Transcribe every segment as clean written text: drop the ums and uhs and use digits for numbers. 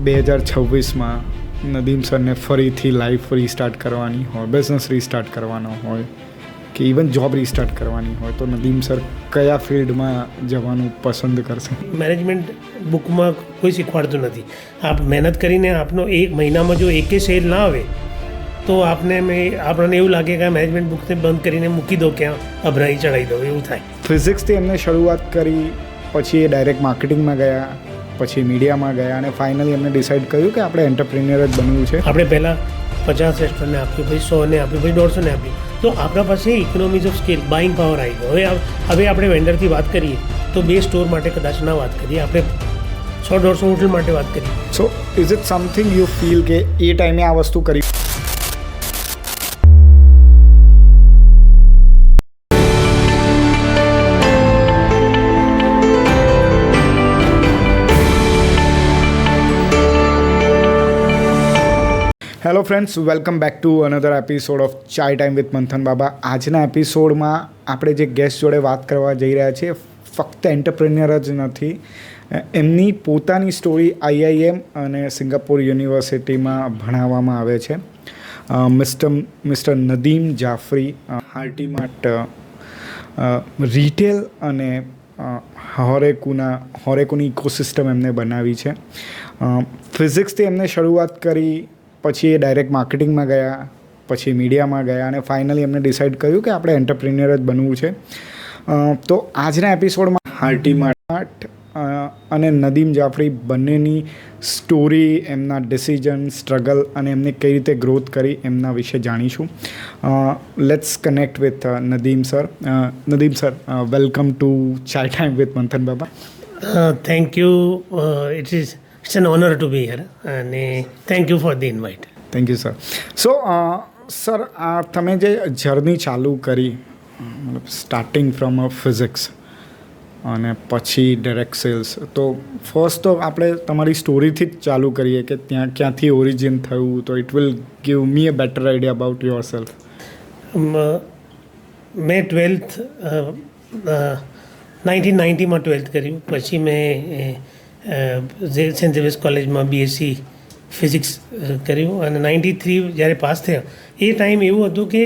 2026માં નદીમ સરને ફરીથી life restart કરવાની હોય, બિઝનેસ રીસ્ટાર્ટ કરવાનો હોય કે ઇવન જોબ રીસ્ટાર્ટ કરવાની હોય તો નદીમ સર કયા ફિલ્ડમાં જવાનું પસંદ કરશે? મેનેજમેન્ટ બુકમાં કોઈ શીખવાડતું નથી. આપ મહેનત કરીને આપનો એક મહિનામાં જો એકે શેર ના આવે તો આપણને એવું લાગે કે આ મેનેજમેન્ટ બુકને બંધ કરીને મૂકી દો, ક્યાં અભરાઈ ચડાવી દો, એવું થાય. ફિઝિક્સથી એમને શરૂઆત કરી, પછી એ ડાયરેક્ટ માર્કેટિંગમાં ગયા, પછી મીડિયામાં ગયા અને ફાઇનલી એમને ડિસાઇડ કર્યું કે આપણે એન્ટરપ્રિન્યોર જ બનવું છે. આપણે પહેલાં 50 રેસ્ટોરન્ટને આપ્યું, પછી 100ને આપ્યું, પછી 150ને આપ્યું. તો આપણા પાસે economies of scale, buying power આવી ગયો. હવે આપણે વેન્ડરથી વાત કરીએ તો 2 સ્ટોર માટે કદાચ ના વાત કરીએ, આપણે 100-150 હોટલ માટે વાત કરીએ. સો is it something you feel કે એ ટાઈમે આ વસ્તુ કરી? Hello friends, welcome back to another episode of ચાય ટાઈમ વિથ મંથન બાબા. આજના એપિસોડમાં આપણે જે ગેસ્ટ જોડે વાત કરવા જઈ રહ્યા છીએ, ફક્ત એન્ટરપ્રેન્યોર જ નથી, એમની પોતાની સ્ટોરી IIM અને સિંગાપોર યુનિવર્સિટીમાં ભણાવવામાં આવે છે. મિસ્ટર નદીમ જાફરી હાર્ટીમાર્ટ રિટેલ અને હોરેકુની ઇકોસિસ્ટમ એમને બનાવી છે. ફિઝિક્સથી એમને શરૂઆત કરી, પછી એ ડાયરેક્ટ માર્કેટિંગમાં ગયા, પછી મીડિયામાં ગયા અને ફાઇનલી એમને ડિસાઇડ કર્યું કે આપણે એન્ટરપ્રિન્યોર જ બનવું છે. તો આજના એપિસોડમાં હાર્ટીમાર્ટ અને નદીમ જાફરી બંનેની સ્ટોરી, એમના ડિસિઝન, સ્ટ્રગલ અને એમને કઈ રીતે ગ્રોથ કરી એમના વિશે જાણીશું. Let's connect with Nadeem sir. Nadeem sir, welcome to chai time with Manthan Baba. Thank you. It's an honor to be here and thank you for the invite. Thank you, sir. So, sir, તમે જે જર્ની ચાલુ કરી, સ્ટાર્ટિંગ ફ્રોમ ફિઝિક્સ અને પછી direct cells, તો first તો આપણે તમારી સ્ટોરીથી જ ચાલુ કરીએ કે ત્યાં ક્યાંથી ઓરિજિન થયું, તો it will give me a better idea about yourself. મેં 12th 1990માં 12th કર્યું, પછી મેં સેન્ટ ઝેવિયર્સ કોલેજમાં BSc ફિઝિક્સ કર્યું અને 93 જ્યારે પાસ થયા એ ટાઈમ એવું હતું કે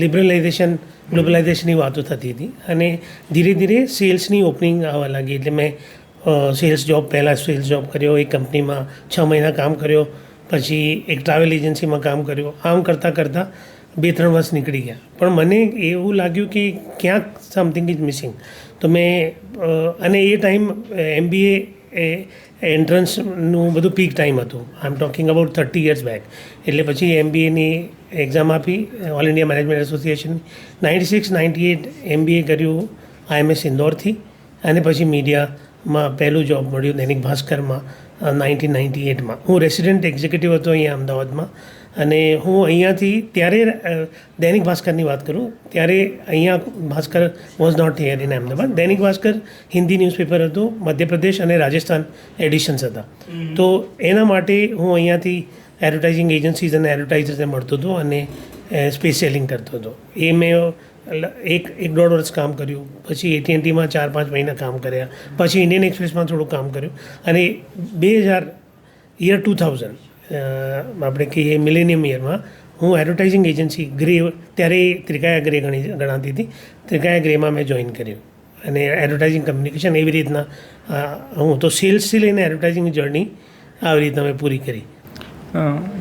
લિબરલાઇઝેશન, ગ્લોબલાઇઝેશનની વાતો થતી હતી અને ધીરે ધીરે સેલ્સની ઓપનિંગ આવવા લાગી. એટલે મેં સેલ્સ જોબ, પહેલાં સેલ્સ જોબ કર્યો, એક કંપનીમાં 6 મહિના કામ કર્યો, પછી એક ટ્રાવેલ એજન્સીમાં કામ કર્યો. આમ કરતાં કરતાં 2-3 વર્ષ નીકળી ગયા. પણ મને એવું લાગ્યું કે ક્યાંક સમથિંગ ઇઝ મિસિંગ. તો મેં અને એ ટાઈમ MBA એન્ટ્રન્સનું બધું પીક ટાઈમ હતું. I am talking about 30 years બેક. એટલે પછી MBAની એક્ઝામ આપી, all India management association. 96-98 MBA કર્યું IMS ઇન્દોરથી અને પછી મીડિયામાં પહેલું જોબ મળ્યું દૈનિક ભાસ્કરમાં 1998માં. હું રેસિડેન્ટ એક્ઝિક્યુટિવ હતો અહીંયા અમદાવાદમાં અને હું અહીંયાથી ત્યારે દૈનિક ભાસ્કરની વાત કરું ત્યારે અહીંયા Bhaskar was not here in Ahmedabad. Dainik Bhaskar Hindi newspaper હતું, મધ્યપ્રદેશ અને રાજસ્થાન એડિશન્સ હતા. તો એના માટે હું અહીંયાથી એડવર્ટાઇઝિંગ એજન્સીઝ અને એડવર્ટાઇઝર્સને મળતો હતો અને સ્પેસ સેલિંગ કરતો હતો. એ મેં 1-1.5 વર્ષ કામ કર્યું, પછી AT&Tમાં 4-5 મહિના કામ કર્યા, પછી ઇન્ડિયન એક્સપ્રેસમાં થોડું કામ કર્યું અને 2000 આપણે કહીએ મિલેનિયમ યરમાં હું એડવર્ટાઇઝિંગ એજન્સી ગ્રે, ત્યારે ત્રિકાયા ગ્રે ગણાતી હતી, ત્રિકાયા ગ્રેમાં મેં જોઈન કર્યું અને એડવર્ટાઇઝિંગ કમ્યુનિકેશન એવી રીતના હું તો સેલ્સથી લઈને એડવર્ટાઇઝિંગ જર્ની આવી રીતના મેં પૂરી કરી.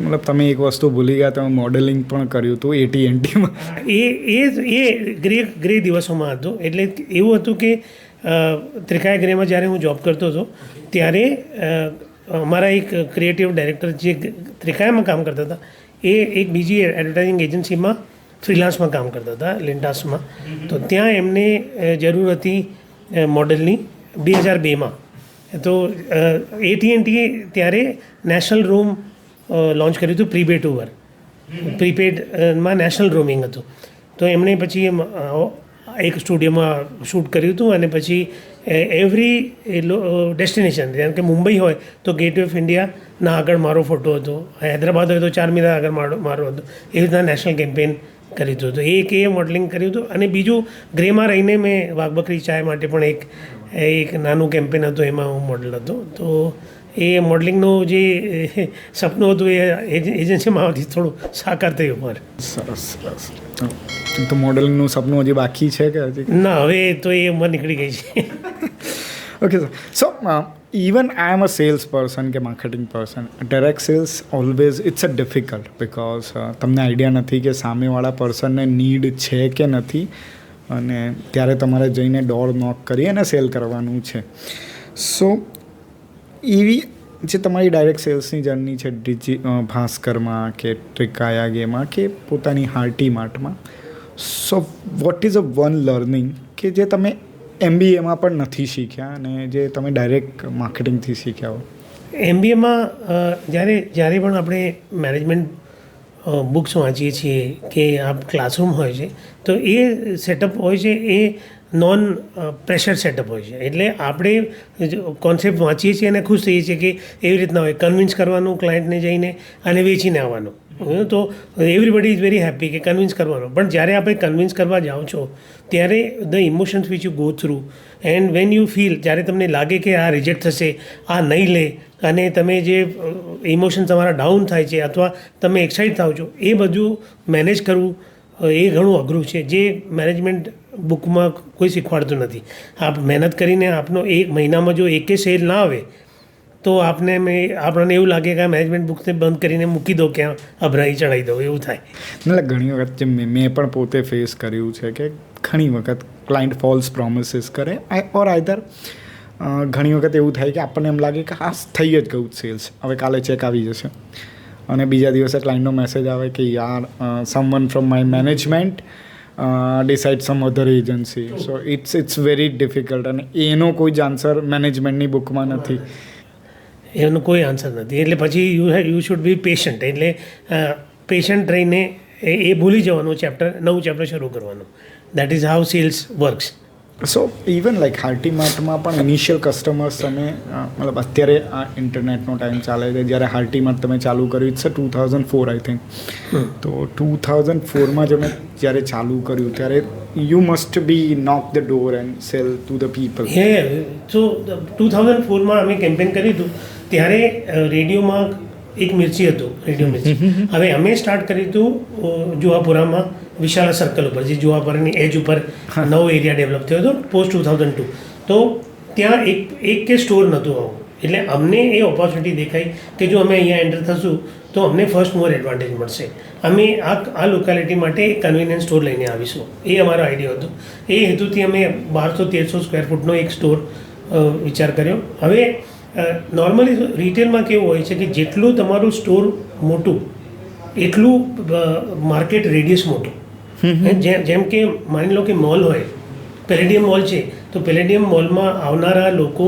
મતલબ તમે એક વસ્તુ ભૂલી ગયા, તમે મોડેલિંગ પણ કર્યું હતું AT&Tમાં. એ ગ્રે દિવસોમાં હતું. એટલે એવું હતું કે ત્રિકાયા ગ્રેમાં જ્યારે હું જોબ કરતો હતો ત્યારે અમારા એક ક્રિએટિવ ડાયરેક્ટર જે ત્રિકાયામાં કામ કરતા હતા એ એક બીજી એડવર્ટાઇઝિંગ એજન્સીમાં ફ્રીલાન્સમાં કામ કરતા હતા, લિન્ટાસમાં. તો ત્યાં એમને જરૂર હતી મોડલની 2002માં. તો AT&T ત્યારે નેશનલ રૂમ લોન્ચ કર્યું હતું, પ્રીપેડ ઓવર. પ્રીપેડમાં નેશનલ રોમિંગ હતું. તો એમણે પછી એક સ્ટુડિયોમાં શૂટ કર્યું હતું અને પછી એવરી ડેસ્ટિનેશન, જેમ કે મુંબઈ હોય તો ગેટવે ઓફ ઇન્ડિયાના આગળ મારો ફોટો હતો, હૈદરાબાદ હોય તો ચારમીનાર આગળ મારો હતો. એવી રીતના નેશનલ કેમ્પેન કર્યું હતું. તો એ મોડલિંગ કર્યું હતું અને બીજું ગ્રેમાં રહીને મેં વાઘબકરી ચાય માટે પણ એક નાનું કેમ્પેન હતું, એમાં હું મોડલ હતો. તો એ મોડલિંગનું જે સપનું હતું એ એજન્સીમાં આવતી થોડું સાકાર થયું મારે. સરસ સરસ. તો મોડલિંગનું સપનું હજી બાકી છે કે હજી? ના, હવે તો એ ઉંમર નીકળી ગઈ છે. Okay, so even I am a salesperson કે marketing person. Direct sales always it's a difficult because તમને આઈડિયા નથી કે સામેવાળા પર્સનને નીડ છે કે નથી, અને ત્યારે તમારે જઈને ડોર નોક કરી અને સેલ કરવાનું છે. સો એવી જે તમારી ડાયરેક્ટ સેલ્સની જર્ની છે ભાસ્કરમાં કે ટ્રિકાયાગેમાં કે પોતાની હાર્ટી માર્ટમાં, so what is a one learning કે જે તમે MBAમાં પણ નથી શીખ્યા અને જે તમે ડાયરેક્ટ માર્કેટિંગથી શીખ્યા હો? MBAમાં જ્યારે પણ આપણે મેનેજમેન્ટ બુક્સ વાંચીએ છીએ કે આ ક્લાસરૂમ હોય છે, તો એ સેટઅપ હોય છે એ નોન પ્રેશર સેટઅપ હોય છે. એટલે આપણે કોન્સેપ્ટ વાંચીએ છીએ અને ખુશ થઈએ છીએ કે એવી રીતના હોય, કન્વિન્સ કરવાનું ક્લાયન્ટને જઈને અને વેચીને આવવાનું. તો એવરીબડી ઇઝ વેરી હેપી કે કન્વિન્સ કરવાનો. પણ જ્યારે આપણે કન્વિન્સ કરવા જાઓ છો ત્યારે the emotions which you go through and when you feel, જ્યારે તમને લાગે કે આ રિજેક્ટ થશે, આ નહીં લે, અને તમે જે ઇમોશન તમારા ડાઉન થાય છે અથવા તમે એક્સાઇટ થાવ છો, એ બધું મેનેજ કરવું એ ઘણું અઘરું છે, જે મેનેજમેન્ટ બુકમાં કોઈ શીખવાડતું નથી. આપ મહેનત કરીને આપનો એક મહિનામાં જો એકે સેલ ના આવે તો આપણને એવું લાગે કે આ મેનેજમેન્ટ બુક્સને બંધ કરીને મૂકી દો, ક્યાં અભરાઈ ચડાવી દો, એવું થાય. એટલે ઘણી વખત જે મેં પણ પોતે ફેસ કર્યું છે કે ઘણી વખત ક્લાયન્ટ ફોલ્સ પ્રોમિસીસ કરે, ઓર આઈધર ઘણી વખત એવું થાય કે આપણને એમ લાગે કે આ થઈ જ ગયું સેલ્સ, હવે કાલે ચેક આવી જશે, અને બીજા દિવસે ક્લાયન્ટનો મેસેજ આવે કે યાર someone from my management decide some other agency. So it's very difficult, અને એનો કોઈ જ આન્સર મેનેજમેન્ટની બુકમાં નથી. એનો કોઈ આન્સર નથી. એટલે પછી યુ શુડ બી પેશન્ટ. એટલે પેશન્ટ રહીને એ ભૂલી જવાનું ચેપ્ટર, નવું ચેપ્ટર શરૂ કરવાનું. That is how sales works. So even like હાર્ટી માર્ટમાં પણ ઇનિશિયલ કસ્ટમર્સ તમે મતલબ અત્યારે આ ઇન્ટરનેટનો ટાઈમ ચાલે છે, જ્યારે હાર્ટી માર્ટ તમે ચાલુ કર્યું ઇટ્સ 2004 આઈ થિંક. તો 2004માં જ્યારે ચાલુ કર્યું ત્યારે you must be knock the door and sell to the people. So 2004માં અમે કેમ્પેન કર્યું હતું, ત્યારે રેડિયોમાં એક મિર્ચી હતું, રેડિયો મિર્ચી. હવે અમે સ્ટાર્ટ કર્યું હતું જુહાપુરામાં વિશાલા સર્કલ ઉપર, જે જુહાપુરાની એજ ઉપર નવો એરિયા ડેવલપ થયો હતો પોસ્ટ 2002. તો ત્યાં એક કે સ્ટોર નહોતું આવું. એટલે અમને એ ઓપોર્ચ્યુનિટી દેખાઈ કે જો અમે અહીંયા એન્ટર થશું તો અમને ફર્સ્ટ મોર એડવાન્ટેજ મળશે. અમે આ લોકાલિટી માટે એક કન્વિનિયન્સ સ્ટોર લઈને આવીશું, એ અમારો આઈડિયા હતો. એ હેતુથી અમે 1200-1300 સ્ક્વેર ફૂટનો એક સ્ટોર વિચાર કર્યો. હવે નોર્મલી રિટેલમાં કેવું હોય છે કે જેટલું તમારું સ્ટોર મોટું એટલું માર્કેટ રેડિયસ મોટું. જેમ કે માની લો કે મોલ હોય, પેલેડિયમ મોલ છે, તો પેલેડિયમ મોલમાં આવનારા લોકો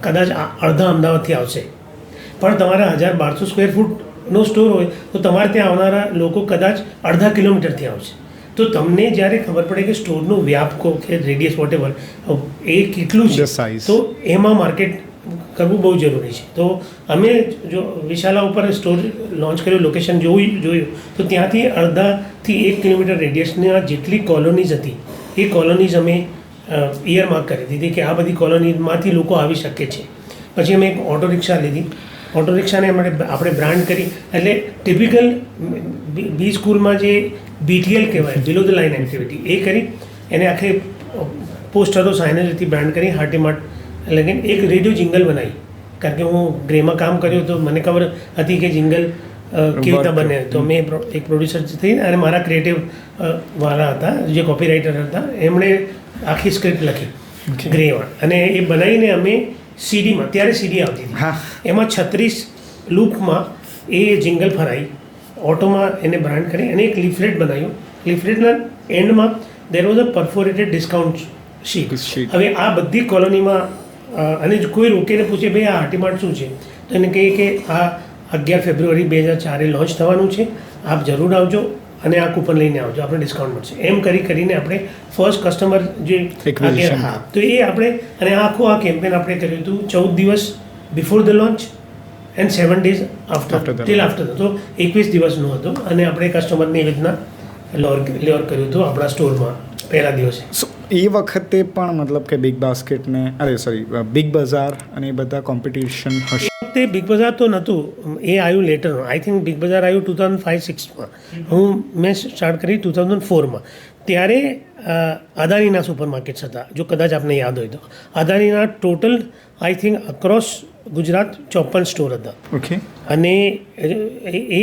કદાચ અડધા અમદાવાદથી આવશે, પણ તમારે 1200 સ્ક્વેર ફૂટનો સ્ટોર હોય તો તમારે ત્યાં આવનારા લોકો કદાચ અડધા કિલોમીટરથી આવશે. તો તમને જ્યારે ખબર પડે કે સ્ટોરનું વ્યાપ કે રેડિયસ વોટેવર એ કેટલું છે, તો એમાં માર્કેટ કરવું બહુ જરૂરી છે. તો અમે જો વિશાલા ઉપર સ્ટોર લોન્ચ કર્યો, લોકેશન જોયું તો ત્યાંથી અડધાથી 1 કિલોમીટર રેડિયસના જેટલી કોલોનીઝ હતી એ કોલોનીઝ અમે ઇયર માર્ક કરી દીધી કે આ બધી કોલોનીમાંથી લોકો આવી શકે છે. પછી અમે એક ઓટો રિક્ષા લીધી. ઓટો રિક્ષાને આપણે બ્રાન્ડ કરી, એટલે ટિપિકલ બી સ્કૂલમાં જે BTL કહેવાય, બિલો ધ લાઇન એક્ટિવિટી, એ કરી એને આખે પોસ્ટરો સાઇનેજથી બ્રાન્ડ કરી હાર્ટી માર્ટ. એટલે કે એક રેડિયો જિંગલ બનાવી, કારણ કે હું ગ્રેમાં કામ કર્યું તો મને ખબર હતી કે જિંગલ કેવી રીતના બને. તો મેં એક પ્રોડ્યુસર થઈને અને મારા ક્રિએટિવ વાળા હતા જે કોપીરાઇટર હતા, એમણે આખી સ્ક્રિપ્ટ લખી ગ્રેમાં, અને એ બનાવીને અમે સીડીમાં, ત્યારે સીડી આવતી હતી, એમાં 36 લૂપમાં એ જિંગલ ફરાઈ, ઓટોમાં એને બ્રાન્ડ કરી અને એક લીફલેટ બનાવ્યું. લીફલેટના એન્ડમાં there was a perforated discount sheet. હવે આ બધી કોલોનીમાં, અને કોઈ રોકીને પૂછે ભાઈ આ હાર્ટી માર્ટ શું છે, તો એને કહીએ કે આ 11 ફેબ્રુઆરી 2004 લોન્ચ થવાનું છે, આપ જરૂર આવજો અને આ કૂપન લઈને આવજો, આપણે ડિસ્કાઉન્ટ મળશે. એમ કરીને આપણે ફર્સ્ટ કસ્ટમર જે તો એ આપણે, અને આખું આ કેમ્પેન આપણે કર્યું હતું 14 દિવસ before the launch and 7 days after, till after. તો 21 દિવસનું હતું, અને આપણે કસ્ટમરને એવી રીતના લોર કર્યું હતું આપણા સ્ટોરમાં પહેલા દિવસે. સો એ વખતે પણ મતલબ કે બિગ બજાર અને એ બધા કોમ્પિટિશન હશે. તે બિગ બજાર તો નહોતું, એ આવ્યું લેટર. આઈ થિંક બિગ બજાર આવ્યું 2005-06માં. મેં સ્ટાર્ટ કરી 2004માં. ત્યારે અદાનીના સુપર માર્કેટ્સ હતા, જો કદાચ આપને યાદ હોય તો. અદાનીના total I think across Gujarat 54 store હતા. ઓકે. અને એ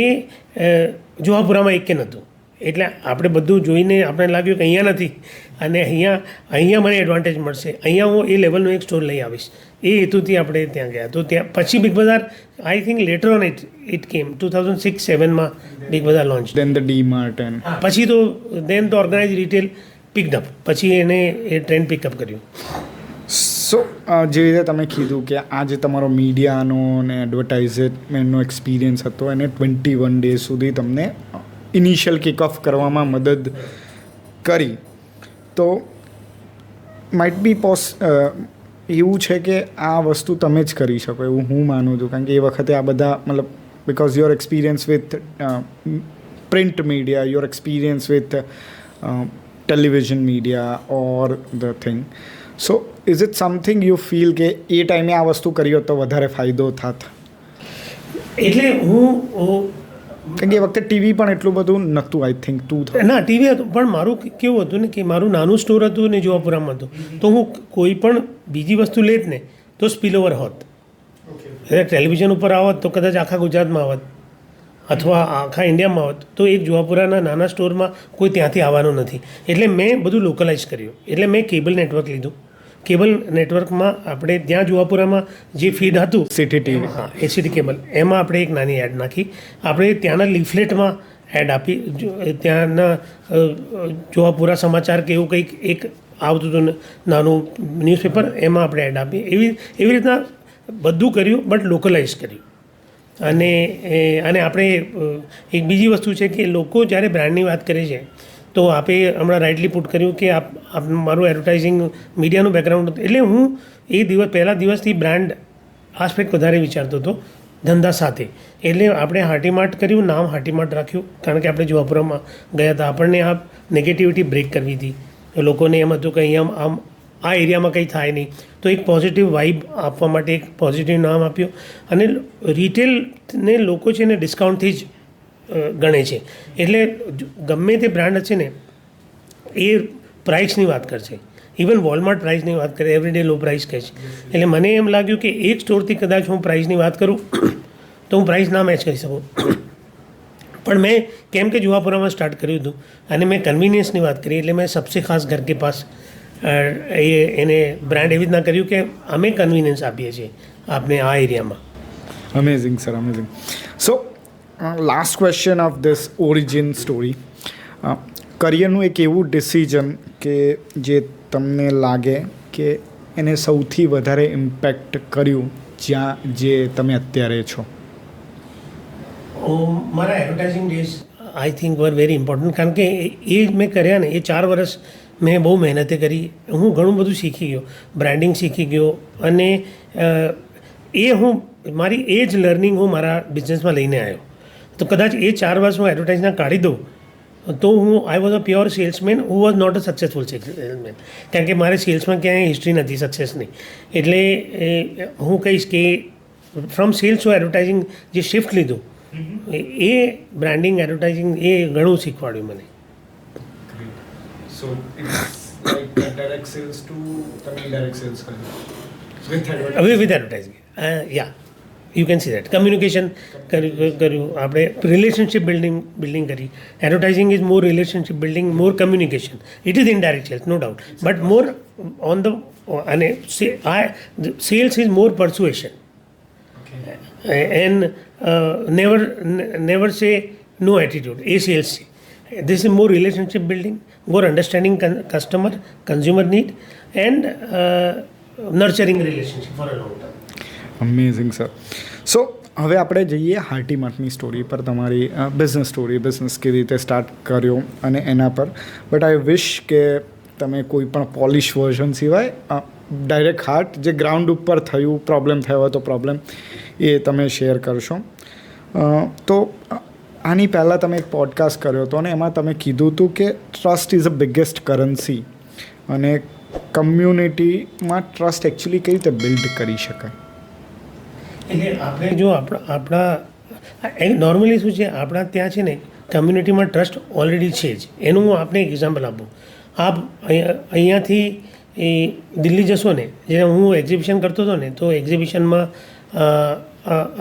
જુહાપુરામાં એક કે નહોતું. એટલે આપણે બધું જોઈને આપણે લાગ્યું કે અહીંયા નથી અને અહીંયા મને એડવાન્ટેજ મળશે, અહીંયા હું એ લેવલનો એક સ્ટોર લઈ આવીશ. એ હેતુથી આપણે ત્યાં ગયા. તો ત્યાં પછી Big Bazaar I think later on it came 2006-07માં Big Bazaar launch. Then the DMart and પછી તો દેન તો ઓર્ગેનાઇઝ રિટેલ પિકડ અપ. પછી એને એ ટ્રેન્ડ પિકઅપ કર્યું. સો જેવી રીતે તમે કીધું કે આ જે તમારો મીડિયાનો અને એડવર્ટાઇઝમેન્ટનો એક્સપિરિયન્સ હતો એને 21 ડેઝ સુધી તમને ઇનિશિયલ કિક ઓફ કરવામાં મદદ કરી. તો માઇટ બી એવું છે કે આ વસ્તુ તમે જ કરી શકો એવું હું માનું છું, કારણ કે એ વખતે આ બધા મતલબ because your experience with print media, your experience with television media or the thing. So is it something you feel કે એ ટાઈમે આ વસ્તુ કરી હોત તો વધારે ફાયદો થાત? એટલે હું કારણ કે એ વખતે ટીવી પણ એટલું બધું નહોતું. આઈ થિંક ના ટીવી હતું, પણ મારું કેવું હતું ને કે મારું નાનું સ્ટોર હતું ને જુહાપુરામાં હતું. તો હું કોઈ પણ બીજી વસ્તુ લેત ને તો સ્પીલ ઓવર હોત. ટેલિવિઝન ઉપર આવત તો કદાચ આખા ગુજરાતમાં આવત અથવા આખા ઇન્ડિયામાં આવત. તો એક જુહાપુરાના નાના સ્ટોરમાં કોઈ ત્યાંથી આવવાનું નથી. એટલે મેં બધું લોકલાઇઝ કર્યું. એટલે મેં કેબલ નેટવર્ક લીધું. કેબલ નેટવર્કમાં આપણે ત્યાં જુહાપુરામાં જે ફીડ હતું સિટી ટીવી, હા એસીટી કેબલ, એમાં આપણે એક નાની એડ નાખી. આપણે ત્યાંના લીફલેટમાં એડ આપી. ત્યાંના જુહાપુરા સમાચાર કે એવું કંઈક એક આવતું હતું નાનું ન્યૂઝપેપર, એમાં આપણે એડ આપી. એવી રીતના બધું કર્યું, બટ લોકલાઇઝ કર્યું. અને આપણે એક બીજી વસ્તુ છે કે લોકો જ્યારે બ્રાન્ડની વાત કરે છે તો આપે હમણાં રાઇટલી પુટ કર્યું કે મારું એડવર્ટાઇઝિંગ મીડિયાનું બેકગ્રાઉન્ડ હતું. એટલે હું પહેલા દિવસથી બ્રાન્ડ આસ્પેક્ટ વધારે વિચારતો હતો ધંધા સાથે. એટલે આપણે હાટીમાર્ટ કર્યું, નામ હાટીમાર્ટ રાખ્યું, કારણ કે આપણે જુહાપુરામાં ગયા હતા. આપણને આ નેગેટિવિટી બ્રેક કરવી હતી. લોકોને એમ હતું કે અહીંયા આમ આ એરિયામાં કંઈ થાય નહીં. તો એક પોઝિટિવ વાઇબ આપવા માટે એક પોઝિટિવ નામ આપ્યું. અને રિટેલને લોકો છે ને ડિસ્કાઉન્ટથી જ ગણે છે. એટલે ગમે તે બ્રાન્ડ છે ને એ પ્રાઇસની વાત કરશે. ઇવન વોલમાર્ટ પ્રાઇસની વાત કરે, એવરીડે લો પ્રાઇસ કહે છે. એટલે મને એમ લાગ્યું કે એક સ્ટોરથી કદાચ હું પ્રાઇસની વાત કરું તો હું પ્રાઇસ ના મેચ કરી શકું. પણ મેં કેમ કે જુહાપુરામાં સ્ટાર્ટ કર્યું હતું અને મેં કન્વિનિયન્સની વાત કરી, એટલે મેં સબસે ખાસ ઘર કે પાસ એને બ્રાન્ડ એવી રીતના કર્યું કે અમે કન્વિનિયન્સ આપીએ છીએ આપને આ એરિયામાં. Amazing sir, amazing. So last question of this origin story. કરિયરનું એક એવું ડિસિઝન કે જે તમને લાગે કે એને સૌથી વધારે ઇમ્પેક્ટ કર્યું જે તમે અત્યારે છો? મારા advertising days I think were very important, કારણ કે એ મેં કર્યા ને એ 4 વર્ષ મેં બહુ મહેનતે કરી. હું ઘણું બધું શીખી ગયો, બ્રાન્ડિંગ શીખી ગયો. અને મારી એ જ લર્નિંગ હું મારા બિઝનેસમાં લઈને આવ્યો. તો કદાચ એ 4 વર્ષ હું એડવર્ટાઇઝના કાઢી દઉં તો I was a pure salesman who was not a successful salesman. કારણ કે મારે સેલ્સમાં ક્યાંય હિસ્ટ્રી નથી સક્સેસની. એટલે હું કહીશ કે ફ્રોમ સેલ્સ ટુ એડવર્ટાઇઝિંગ જે શિફ્ટ લીધું એ બ્રાન્ડિંગ એડવર્ટાઇઝિંગ એ ઘણું શીખવાડ્યું મને. So it's like direct sales to indirect sales with advertising. Yeah, you can see that. Communication કર્યું આપણે, રિલેશનશિપ બિલ્ડિંગ કરી. Advertising is more relationship building, more communication. It is indirect sales, no doubt, but more on the અને sales is more persuasion and never say no attitude. એ sales છે. This is more relationship building, more understanding customer, consumer need, and nurturing relationship for a long term. Amazing, sir. So હવે આપણે જઈએ હાર્ટીમાર્ટની story પર, તમારી business story, business કેવી રીતે start કર્યો અને એના પર. બટ આઈ વિશ કે તમે કોઈ પણ પોલિશ વર્ઝન સિવાય ડાયરેક્ટ હાર્ટ જે ગ્રાઉન્ડ ઉપર થયું, પ્રોબ્લેમ થયો હોય તો પ્રોબ્લેમ એ તમે શેર કરશો. તો આની પહેલાં તમે એક પોડકાસ્ટ કર્યો હતો અને એમાં તમે કીધું હતું કે trust is a biggest currency અને કમ્યુનિટીમાં ટ્રસ્ટ એકચ્યુઅલી કઈ રીતે બિલ્ડ કરી શકાય. એટલે આપણે જો આપણા નોર્મલી શું છે, આપણા ત્યાં છે ને કમ્યુનિટીમાં ટ્રસ્ટ ઓલરેડી છે જ. એનું હું આપને એક એક્ઝામ્પલ આપું. આપ અહીંયાથી એ દિલ્હી જશો ને, જે હું એક્ઝિબિશન કરતો હતો ને, તો એક્ઝિબિશનમાં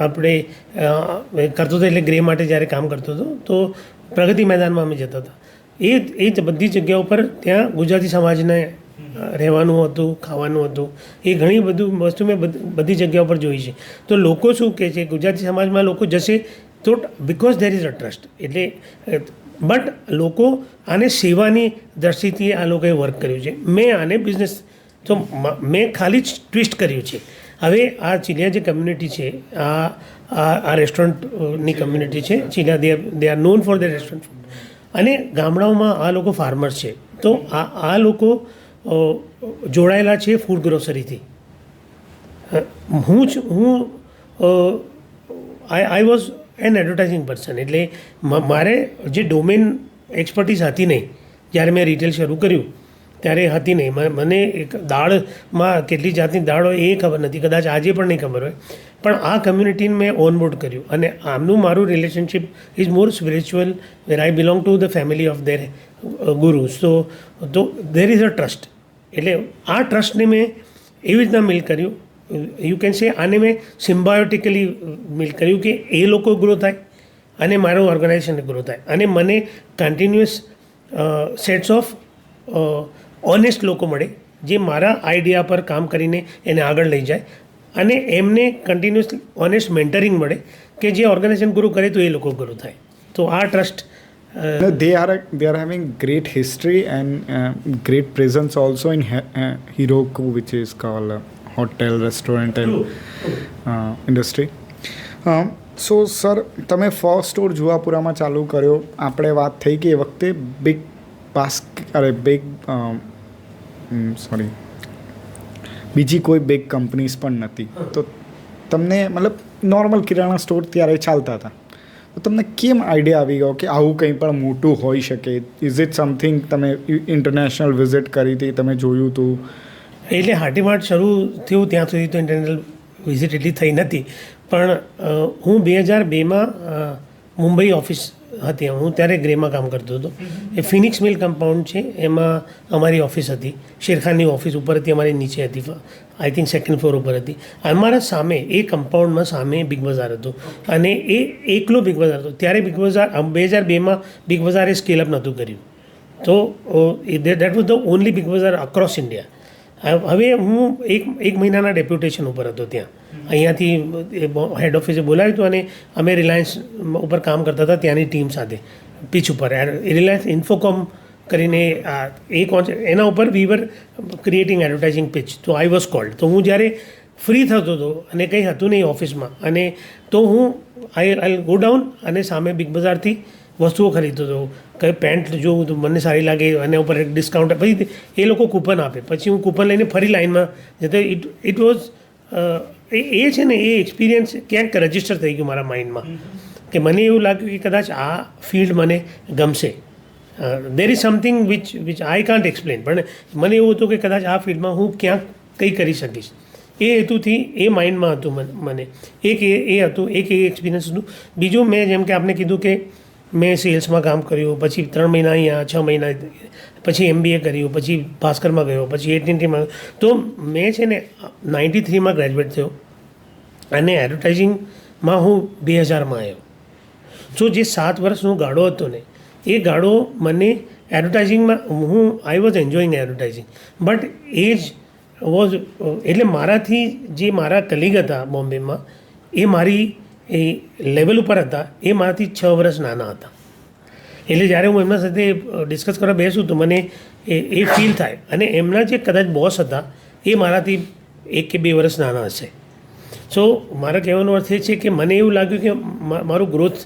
આપણે કરતો હતો એટલે ગ્રે માટે જ્યારે કામ કરતો હતો તો પ્રગતિ મેદાનમાં અમે જતા હતા. એ જ બધી જગ્યાઓ પર ત્યાં ગુજરાતી સમાજને રહેવાનું હતું, ખાવાનું હતું. એ ઘણી બધું વસ્તુ મેં બધી જગ્યાઓ પર જોઈ છે. તો લોકો શું કહે છે, ગુજરાતી સમાજમાં લોકો જશે તો because there is a trust. એટલે બટ લોકો આને સેવાની દ્રષ્ટિથી આ લોકોએ વર્ક કર્યું છે. મેં આને બિઝનેસ તો મેં ખાલી જ ટ્વિસ્ટ કર્યું છે. હવે આ ચીલિયા જે કમ્યુનિટી છે, આ રેસ્ટોરન્ટની કમ્યુનિટી છે Chiliya, they are known for the restaurant. અને ગામડાઓમાં આ લોકો ફાર્મર્સ છે. તો આ લોકો જોડાયેલા છે ફૂડ ગ્રોસરીથી. I was an advertising person. એટલે મારે જે ડોમેન એક્સપર્ટીઝ હતી નહીં. જ્યારે મેં રિટેલ શરૂ કર્યું ત્યારે હતી નહીં. મને એક દાળમાં કેટલી જાતની દાળ હોય એ ખબર નથી, કદાચ આજે પણ નહીં ખબર હોય. પણ આ કમ્યુનિટીને મેં ઓનબોર્ડ કર્યું અને આમનું મારું relationship is more spiritual, where I belong to the family of their gurus. તો દેર ઇઝ અ ટ્રસ્ટ. એટલે આ ટ્રસ્ટને મેં એવી રીતના મિલ કર્યું. યુ કેન સે આને મેં સિમ્બાયોટિકલી મિલ કર્યું કે એ લોકો ગ્રો થાય અને મારું ઓર્ગેનાઇઝેશન ગ્રો થાય. અને મને કન્ટિન્યુઅસ સેટ્સ ઓફ ઓનેસ્ટ લોકો મળે જે મારા આઈડિયા પર કામ કરીને એને આગળ લઈ જાય. અને એમને કન્ટિન્યુઅસ ઓનેસ્ટ મેન્ટરિંગ મળે કે જે ઓર્ગેનાઇઝેશન ગ્રો કરે તો એ લોકો ગ્રો થાય. તો આ trust they are having great history and great presence also in Heroku, which is called hotel, restaurant and industry. So sir, તમે ફર્સ્ટ સ્ટોર જુહાપુરામાં ચાલુ કર્યો. આપણે વાત થઈ કે એ વખતે બિગ બીજી કોઈ બિગ કંપનીઝ પણ નથી. તો તમને મતલબ નોર્મલ કિરાણા સ્ટોર ત્યારે ચાલતા હતા. તો તમને કેમ આઈડિયા આવી ગયો કે આવું કંઈ પણ મોટું હોઈ શકે? ઇઝ ઇટ સમથિંગ તમે ઇન્ટરનેશનલ વિઝિટ કરી હતી, તમે જોયું હતું? એટલે હાટીમાર્ટ શરૂ થયું ત્યાં સુધી તો ઇન્ટરનેશનલ વિઝિટ એટલી થઈ નથી. પણ હું 2002માં મુંબઈ ઓફિસ હતી, હું ત્યારે ગ્રેમાં કામ કરતો હતો. એ ફિનિક્સ મિલ કમ્પાઉન્ડ છે, એમાં અમારી ઓફિસ હતી. શેરખાનની ઓફિસ ઉપર હતી, અમારી નીચે હતી, આઈ થિંક સેકન્ડ ફ્લોર ઉપર હતી. અમારા સામે એ કમ્પાઉન્ડમાં સામે બિગ બજાર હતું અને એ એકલો બિગ બજાર હતો. ત્યારે બિગ બજાર 2002માં બિગ બજારે સ્કેલઅપ નહોતું કર્યું. તો that was the only big બજાર અક્રોસ ઇન્ડિયા. હવે હું એક મહિનાના ડેપ્યુટેશન ઉપર હતો ત્યાં. અહીંયાથી હેડ ઓફિસે બોલાવ્યું હતું અને અમે રિલાયન્સ ઉપર કામ કરતા હતા ત્યાંની ટીમ સાથે પીચ ઉપર. રિલાયન્સ ઇન્ફોકોમ કરીને એના ઉપર વી વર ક્રિએટિંગ એડવર્ટાઇઝિંગ પિચ. તો આઈ વોઝ કોલ્ડ. તો હું જ્યારે ફ્રી થતો હતો અને કંઈ હતું નહીં ઓફિસમાં, અને તો હું આઈ ગો ડાઉન અને સામે બિગ બજારથી વસ્તુઓ ખરીદતો હતો. કંઈ પેન્ટ જોઉં તો મને સારી લાગે, એના ઉપર એક ડિસ્કાઉન્ટ, પછી એ લોકો કૂપન આપે, પછી હું કૂપન લઈને ફરી લાઇનમાં જતો. ઇટ વોઝ એ છે ને એ એક્સપિરિયન્સ ક્યાંક રજિસ્ટર થઈ ગયું મારા માઇન્ડમાં કે મને એવું લાગ્યું કે કદાચ આ ફિલ્ડ મને ગમશે. There is something which I can't explain. પણ મને એવું હતું કે કદાચ આ ફિલ્ડમાં હું ક્યાંક કંઈ કરી શકીશ. એ હેતુથી એ માઇન્ડમાં હતું મને. એક એ હતું, એક એ એક્સપિરિયન્સ હતું. બીજું મેં જેમ કે આપને કીધું કે મેં સેલ્સમાં કામ કર્યું, પછી 3 મહિના અહીંયા, 6 મહિના, પછી MBA કર્યું, પછી ભાસ્કરમાં ગયો, પછી AT&Tમાં. તો મેં છે ને 93માં ગ્રેજ્યુએટ થયો અને એડવર્ટાઇઝિંગમાં હું 2000માં આવ્યો. સો જે 7 વર્ષનો ગાળો હતો ને, એ ગાળો મને એડવર્ટાઇઝિંગમાં I was enjoying advertising. But એ જ વોઝ એટલે મારાથી જે મારા કલીગ હતા બોમ્બેમાં, એ મારી એ લેવલ ઉપર હતા, એ મારાથી 6 વર્ષ નાના હતા. એટલે જ્યારે હું એમના સાથે ડિસ્કસ કરવા બેસું તો મને એ ફીલ થાય. અને એમના જે કદાચ બોસ હતા એ મારાથી 1 કે 2 વર્ષ નાના હશે. સો મારા કહેવાનો અર્થ એ છે કે મને એવું લાગ્યું કે મારું ગ્રોથ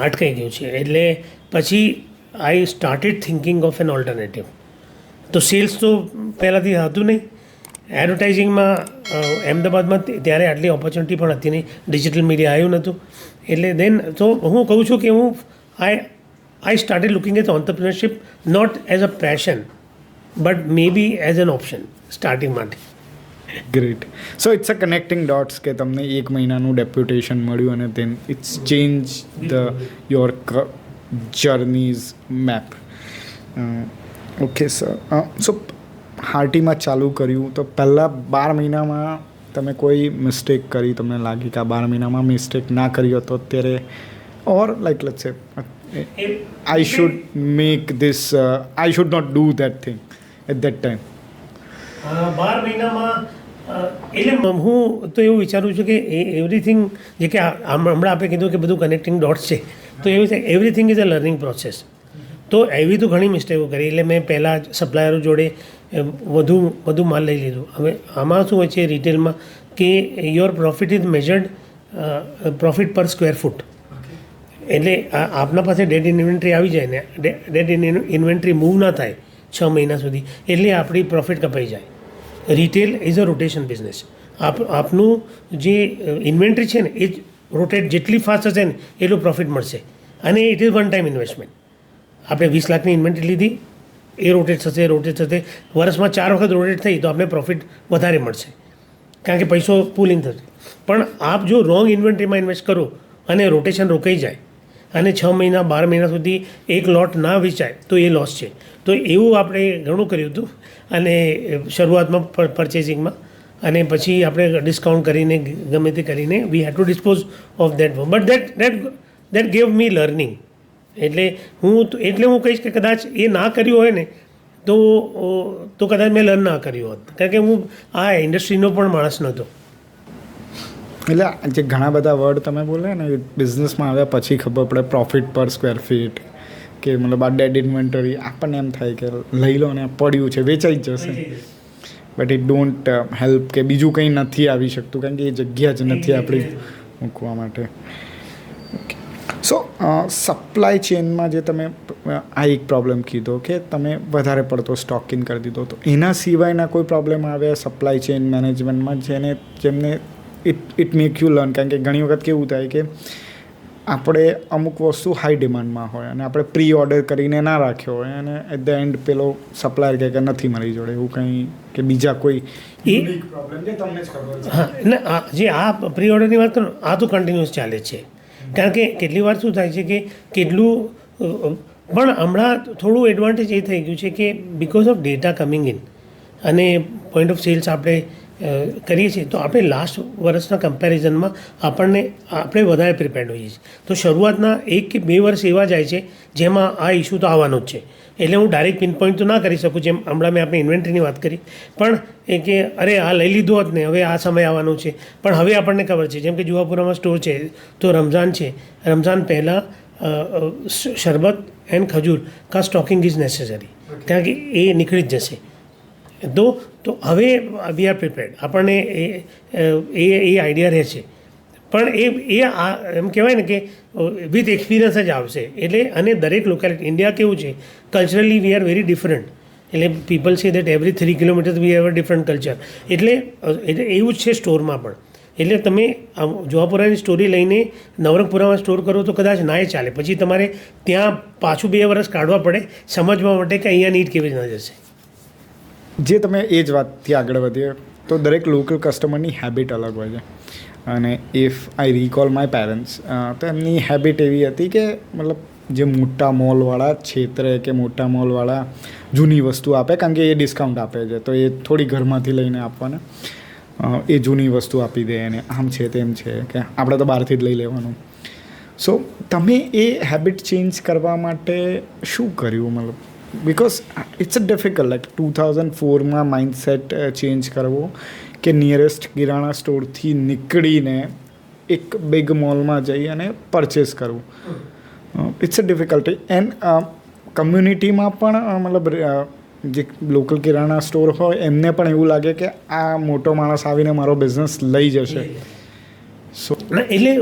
અટકાઈ ગયું છે. એટલે પછી I started thinking of an alternative. તો સેલ્સ તો પહેલાંથી હતું નહીં, એડવર્ટાઇઝિંગમાં અમદાવાદમાં ત્યારે આટલી ઓપોર્ચ્યુનિટી પણ હતી નહીં, ડિજિટલ મીડિયા આવ્યું નહોતું. એટલે દેન તો હું કહું છું કે હું I started looking at entrepreneurship not as a passion but may be as an option starting માટે. Great. So it's a connecting dots કે તમને 1 મહિનાનું ડેપ્યુટેશન મળ્યું અને then it's change the your journeys map. Okay sir. So હાર્ટીમાં ચાલુ કર્યું તો પહેલાં 12 મહિનામાં તમે કોઈ મિસ્ટેક કરી, તમને લાગી કે આ 12 મહિનામાં મિસ્ટેક ના કરી હોત તો અત્યારે, ઓર like let's say I should make this, I should not do that thing at that time? 12 મહિનામાં એટલે હું તો એવું વિચારું છું કે એવરીથિંગ જે કે હમણાં આપણે કીધું કે બધું કનેક્ટિંગ ડોટ્સ છે, તો એવું છે everything is a learning process. તો એવી તો ઘણી મિસ્ટેકો કરી. એટલે મેં પહેલાં સપ્લાયરો જોડે વધુ માલ લઈ લીધું. હવે આમાં શું હોય છે રિટેલમાં કે યોર પ્રોફિટ ઇઝ મેજર્ડ પ્રોફિટ પર સ્ક્વેર ફૂટ. એટલે આપના પાસે ડેડ ઇન્વેન્ટરી આવી જાય ને, ડેડ ઇન્વેન્ટરી મૂવ ના થાય 6 મહિના સુધી, એટલે આપણી પ્રોફિટ કપાઈ જાય. Retail is a rotation business. આપનું જે ઇન્વેન્ટરી છે ને એ જ રોટેટ જેટલી ફાસ્ટ હશે ને એટલું પ્રોફિટ મળશે. અને it is one time investment. આપણે 20 લાખની ઇન્વેન્ટરી લીધી, એ રોટેટ થશે, વર્ષમાં 4 વખત રોટેટ થઈ તો આપણે પ્રોફિટ વધારે મળશે, કારણ કે પૈસો પુલિંગ થશે. પણ આપ જો રોંગ ઇન્વેન્ટરીમાં ઇન્વેસ્ટ કરો અને રોટેશન રોકાઈ જાય અને 6 મહિના 12 મહિના સુધી એક લોટ ના વેચાય તો એ લોસ છે. તો એવું આપણે ઘણું કર્યું હતું. અને શરૂઆતમાં પરચેસિંગમાં, અને પછી આપણે ડિસ્કાઉન્ટ કરીને ગમે તે કરીને we had to dispose of that. But that gave me learning. એટલે હું કહીશ કે કદાચ એ ના કર્યું હોય ને તો કદાચ મેં લર્ન ના કર્યું હોત, કારણ કે હું આ ઇન્ડસ્ટ્રીનો પણ માણસ નહોતો. એટલે જે ઘણા બધા વર્ડ તમે બોલ્યા ને બિઝનેસમાં આવ્યા પછી ખબર પડે પ્રોફિટ પર સ્ક્વેર ફીટ કે મતલબ આ ડેડ ઇન્વેન્ટરી, આપણને એમ થાય કે લઈ લો ને પડ્યું છે વેચાઈ જ જશે, બટ ઇટ ડોન્ટ હેલ્પ કે બીજું કંઈ નથી આવી શકતું, કારણ કે એ જગ્યા જ નથી આપણી મૂકવા માટે. ઓકે. સો સપ્લાય ચેનમાં જે તમે આ એક પ્રોબ્લેમ કીધો કે તમે વધારે પડતો સ્ટોક ઇન કરી દીધો, તો એના સિવાયના કોઈ પ્રોબ્લેમ આવે સપ્લાય ચેન મેનેજમેન્ટમાં જેમને ઇટ મેક યુ લર્ન? કારણ કે ઘણી વખત કેવું થાય કે આપણે અમુક વસ્તુ હાઈ ડિમાન્ડમાં હોય અને આપણે પ્રી ઓર્ડર કરીને ના રાખ્યો હોય અને એટ ધ એન્ડ પેલો સપ્લાયર કહે કે નથી મારી જોડે, એવું કંઈ કે બીજા કોઈ પ્રોબ્લેમ જે તમને જ ખબર છે? હા, એટલે જે આ પ્રી ઓર્ડરની વાત કરો આ તો કન્ટિન્યુઅસ ચાલે છે. કારણ કે કેટલી વાર શું થાય છે કે કેટલું પણ હમણાં થોડું એડવાન્ટેજ એ થઈ ગયું છે કે because of data coming in અને પોઈન્ટ ઓફ સેલ્સ આપણે કરીએ છીએ, તો આપણે લાસ્ટ વર્ષના કમ્પેરિઝનમાં આપણે વધારે પ્રિપેર્ડ હોઈએ છીએ. તો શરૂઆતના 1 કે 2 વર્ષ એવા જાય છે જેમાં આ ઇસ્યુ તો આવવાનો જ છે. એટલે હું ડાયરેક્ટ પિન પોઈન્ટ તો ના કરી શકું, જેમ હમણાં મેં આપણે ઇન્વેન્ટરીની વાત કરી, પણ એ કે અરે આ લઈ લીધો હોત ને, હવે આ સમય આવવાનો છે. પણ હવે આપણને ખબર છે, જેમ કે જુહાપુરામાં સ્ટોર છે, તો રમઝાન છે, રમઝાન પહેલાં શરબત એન્ડ ખજૂર કા સ્ટોકિંગ ઇઝ નેસેસરી, કારણ કે એ નીકળી જ જશે. તો હવે વી આર પ્રિપેર્ડ. આપણને એ આઈડિયા રહે છે. પણ એમ કહેવાય ને કે વિથ એક્સપિરિયન્સ જ આવશે. એટલે અને દરેક લોકેલિટી ઇન્ડિયા કેવું છે, culturally we are very different. એટલે people say that every 3 kilometer we have a different culture. એટલે એવું જ છે સ્ટોરમાં પણ. એટલે તમે જુહાપુરાની સ્ટોરી લઈને નવરંગપુરામાં સ્ટોર કરો તો કદાચ ના ચાલે, પછી તમારે ત્યાં પાછું 2 વર્ષ કાઢવા પડે સમજવા માટે કે અહીંયા નીટ કેવી રીતના જશે. જે તમે એ જ વાતથી આગળ વધીએ તો દરેક લોકલ કસ્ટમરની હેબિટ અલગ હોય છે. અને if I recall my parents, તો એમની હેબિટ એવી હતી કે મતલબ જે મોટા મોલવાળા છેતરે કે મોટા મોલવાળા જૂની વસ્તુ આપે, કારણ કે એ ડિસ્કાઉન્ટ આપે છે, તો એ થોડી ઘરમાંથી લઈને આપવાના, એ જૂની વસ્તુ આપી દે અને આમ છે તેમ છે કે આપણે તો બહારથી જ લઈ લેવાનું. સો તમે એ હેબિટ ચેન્જ કરવા માટે શું કર્યું? મતલબ because it's a difficult, like 2004માં માઇન્ડસેટ ચેન્જ કરવો કે નિયરેસ્ટ કિરાણા સ્ટોરથી નીકળીને એક બિગ મોલમાં જઈ અને પરચેસ કરવું. It's a difficulty. એન્ડ કમ્યુનિટીમાં પણ મતલબ જે લોકલ કિરાણા સ્ટોર હોય એમને પણ એવું લાગે કે આ મોટો માણસ આવીને મારો બિઝનેસ લઈ જશે. સો એટલે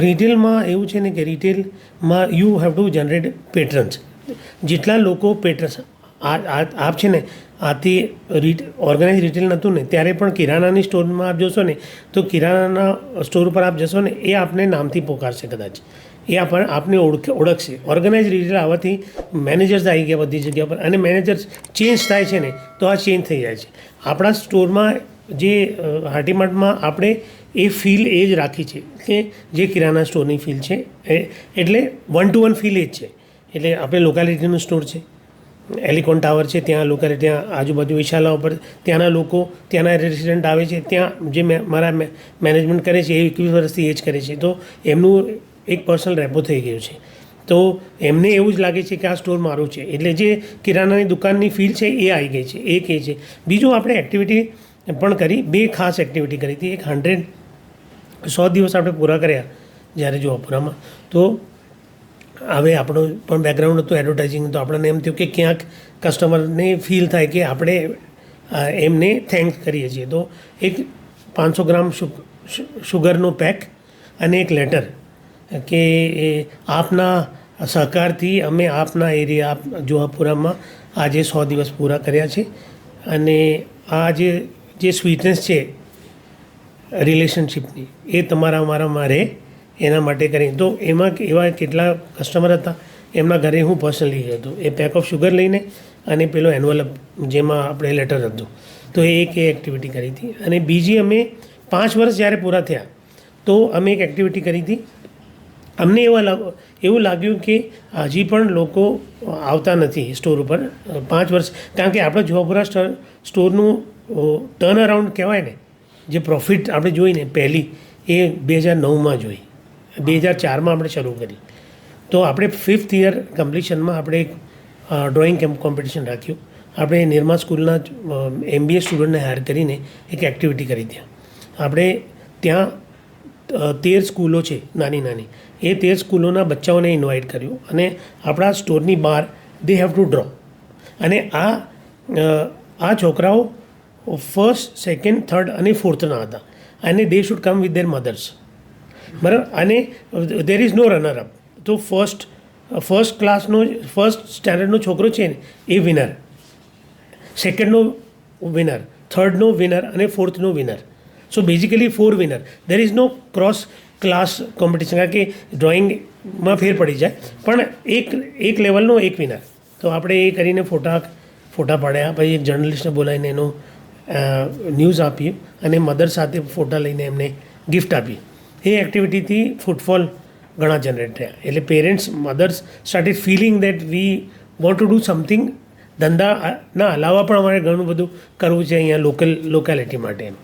રિટેલમાં એવું છે ને કે રિટેલમાં યુ હેવ ટુ જનરેટ પેટ્રન્સ. જેટલા લોકો પેટ્રન્સ આપ છે ને, આથી ઓર્ગેનાઇઝ રિટેલ નહોતું ને ત્યારે પણ કિરાનાની સ્ટોરમાં આપ જોશો ને તો કિરાનાના સ્ટોર ઉપર આપ જશો ને એ આપને નામથી પોકારશે કદાચ, એ આપને ઓળખશે. ઓર્ગેનાઇઝ રિટેલ આવવાથી મેનેજર્સ આવી ગયા બધી જગ્યા પર, અને મેનેજર્સ ચેન્જ થાય છે ને તો આ ચેન્જ થઈ જાય છે. આપણા સ્ટોરમાં જે હાર્ટીમાર્ટમાં આપણે એ ફીલ એ જ રાખી છે કે જે કિરાના સ્ટોરની ફીલ છે, એટલે 1 to 1 ફીલ એ જ છે. એટલે આપણે લોકાલિટીનું સ્ટોર છે, એલિકોન ટાવર છે, ત્યાં ત્યાં આજુબાજુ વિશાલા ઉપર ત્યાંના લોકો, ત્યાંના રેસિડન્ટ આવે છે, ત્યાં જે મારા મેનેજમેન્ટ કરે છે એ 21 વર્ષથી એ જ કરે છે, તો એમનું એક પર્સનલ રેપો થઈ ગયું છે. તો એમને એવું જ લાગે છે કે આ સ્ટોર મારું છે, એટલે જે કિરાનાની દુકાનની ફીલ છે એ આવી ગઈ છે. એક એ છે. બીજું આપણે એક્ટિવિટી પણ કરી, 2 ખાસ એક્ટિવિટી કરી હતી. એક 100 દિવસ આપણે પૂરા કર્યા જ્યારે જોવાપુરામાં, તો હવે આપણું પણ બેકગ્રાઉન્ડ હતું એડવર્ટાઇઝિંગ, તો આપણને એમ થયું કે ક્યાંક કસ્ટમરને ફીલ થાય કે આપણે એમને થેન્ક કરીએ છીએ. તો એક 500 ગ્રામ શુગરનો પેક અને એક લેટર કે આપના સહકારથી અમે આપના એરિયા જોહાપુરામાં આજે 100 દિવસ પૂરા કર્યા છે, અને આ જે સ્વીટનેસ છે રિલેશનશિપની એ તમારા અમારામાં રહે એના માટે કરીને. તો એમાં એવા કેટલા કસ્ટમર હતા, એમના ઘરે હું પર્સનલી ગયો હતો એ પેક ઓફ શુગર લઈને, અને પેલો એન્વલપ જેમાં આપણે લેટર હતું. તો એ એક એક્ટિવિટી કરી હતી. અને બીજી અમે 5 વર્ષ જ્યારે પૂરા થયા તો અમે એક એક્ટિવિટી કરી હતી. અમને એવું લાગ્યું કે હજી પણ લોકો આવતા નથી સ્ટોર ઉપર 5 વર્ષ, કારણ કે આપણે જોહાપુરા સ્ટોરનું ટર્ન અરાઉન્ડ કહેવાય ને, જે પ્રોફિટ આપણે જોઈને પહેલી એ 2009માં જોઈ, 2004માં આપણે શરૂ કરી. તો આપણે 5th યર કમ્પ્લીશનમાં આપણે એક ડ્રોઈંગ કોમ્પિટિશન રાખ્યું. આપણે નિરમા સ્કૂલના MBA સ્ટુડન્ટને હાયર કરીને એક એક્ટિવિટી કરી ત્યાં. આપણે ત્યાં 13 સ્કૂલો છે નાની નાની, એ 13 સ્કૂલોના બચ્ચાઓને ઇન્વાઇટ કર્યું, અને આપણા સ્ટોરની બહાર દે હેવ ટુ ડ્રો. અને આ છોકરાઓ 1st, 2nd, 3rd અને 4thના હતા, અને they should come with their mothers, બરાબર. અને there is no runner up. તો ફર્સ્ટ ક્લાસનો 1st સ્ટેન્ડર્ડનો છોકરો છે ને એ વિનર, 2ndનો વિનર, 3rdનો વિનર અને 4thનો winner. So basically 4 winner. There is no cross class competition, કારણ કે ડ્રોઈંગમાં ફેર પડી જાય, પણ એક લેવલનો એક વિનર. તો આપણે એ કરીને ફોટા પાડ્યા, પછી એક જર્નલિસ્ટને બોલાવીને એનું ન્યૂઝ આપ્યું, અને મધર સાથે ફોટા લઈને એમને ગિફ્ટ આપી. એ એક્ટિવિટીથી ફૂટફોલ ઘણા જનરેટ થયા. એટલે parents, mothers started feeling that we want to do something. ધંધાના અલાવા પણ અમારે ઘણું બધું કરવું છે અહીંયા લોકાલિટી માટે. એમ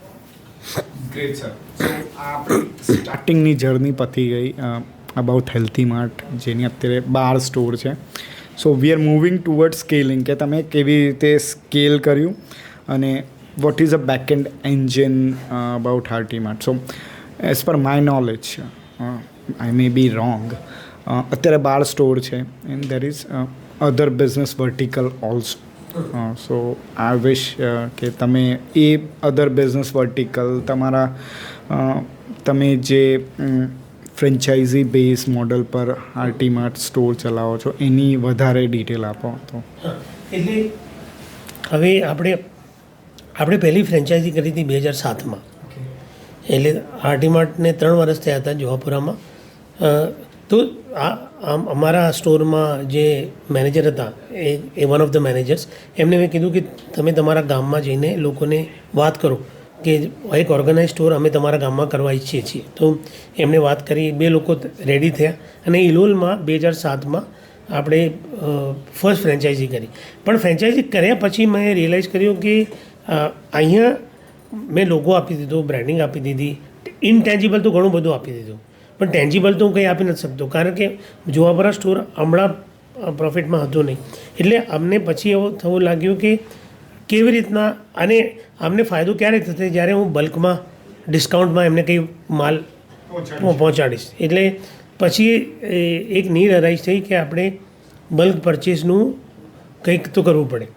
ગ્રેટ સર. સો આપણી સ્ટાર્ટિંગની જર્ની પતી ગઈ અબાઉટ હેલ્થી માર્ટ, જેની અત્યારે 12 સ્ટોર છે. So we are moving toward scaling, કે તમે કેવી રીતે સ્કેલ કર્યું, અને what is a back end engine about Harti Mart. So as per my knowledge, I may be wrong, અત્યારે 12 સ્ટોર છે, and there is other business vertical also. So I wish કે તમે એ અધર બિઝનેસ વર્ટિકલ તમે જે franchise base model પર Harti Mart store ચલાવો છો એની વધારે ડિટેલ આપો તો. એટલે હવે આપણે પહેલી ફ્રેન્ચાઇઝી કરી હતી 2007માં. એટલે હાર્ટી માર્ટને 3 વર્ષ થયા હતા જોહાપુરામાં. તો અમારા સ્ટોરમાં જે મેનેજર હતા એ વન ઓફ ધ મેનેજર્સ, એમને મેં કીધું કે તમે તમારા ગામમાં જઈને લોકોને વાત કરો કે એક ઓર્ગેનાઇઝ સ્ટોર અમે તમારા ગામમાં કરવા ઈચ્છીએ છીએ. તો એમને વાત કરી, 2 લોકો રેડી થયા, અને ઇલોલમાં 2007માં આપણે ફર્સ્ટ ફ્રેન્ચાઇઝી કરી. પણ ફ્રેન્ચાઇઝી કર્યા પછી મેં રિયલાઇઝ કર્યું કે અહીંયા મેં લોગો આપી દીધો, બ્રાન્ડિંગ આપી દીધી, ઇનટેન્જિબલ તો ઘણું બધું આપી દીધું, પણ ટેન્જિબલ તો હું કંઈ આપી નથી શકતો, કારણ કે જોહાપુરા સ્ટોર હમણાં પ્રોફિટમાં હતો નહીં. એટલે અમને પછી એવું થવું લાગ્યું કે કેવી રીતના, અને અમને ફાયદો ક્યારે થશે જ્યારે હું બલ્કમાં ડિસ્કાઉન્ટમાં એમને કંઈ માલ પહોંચાડીશ. એટલે પછી એક નીડ અરાઈઝ થઈ કે આપણે બલ્ક પરચેસનું કંઈક તો કરવું પડે.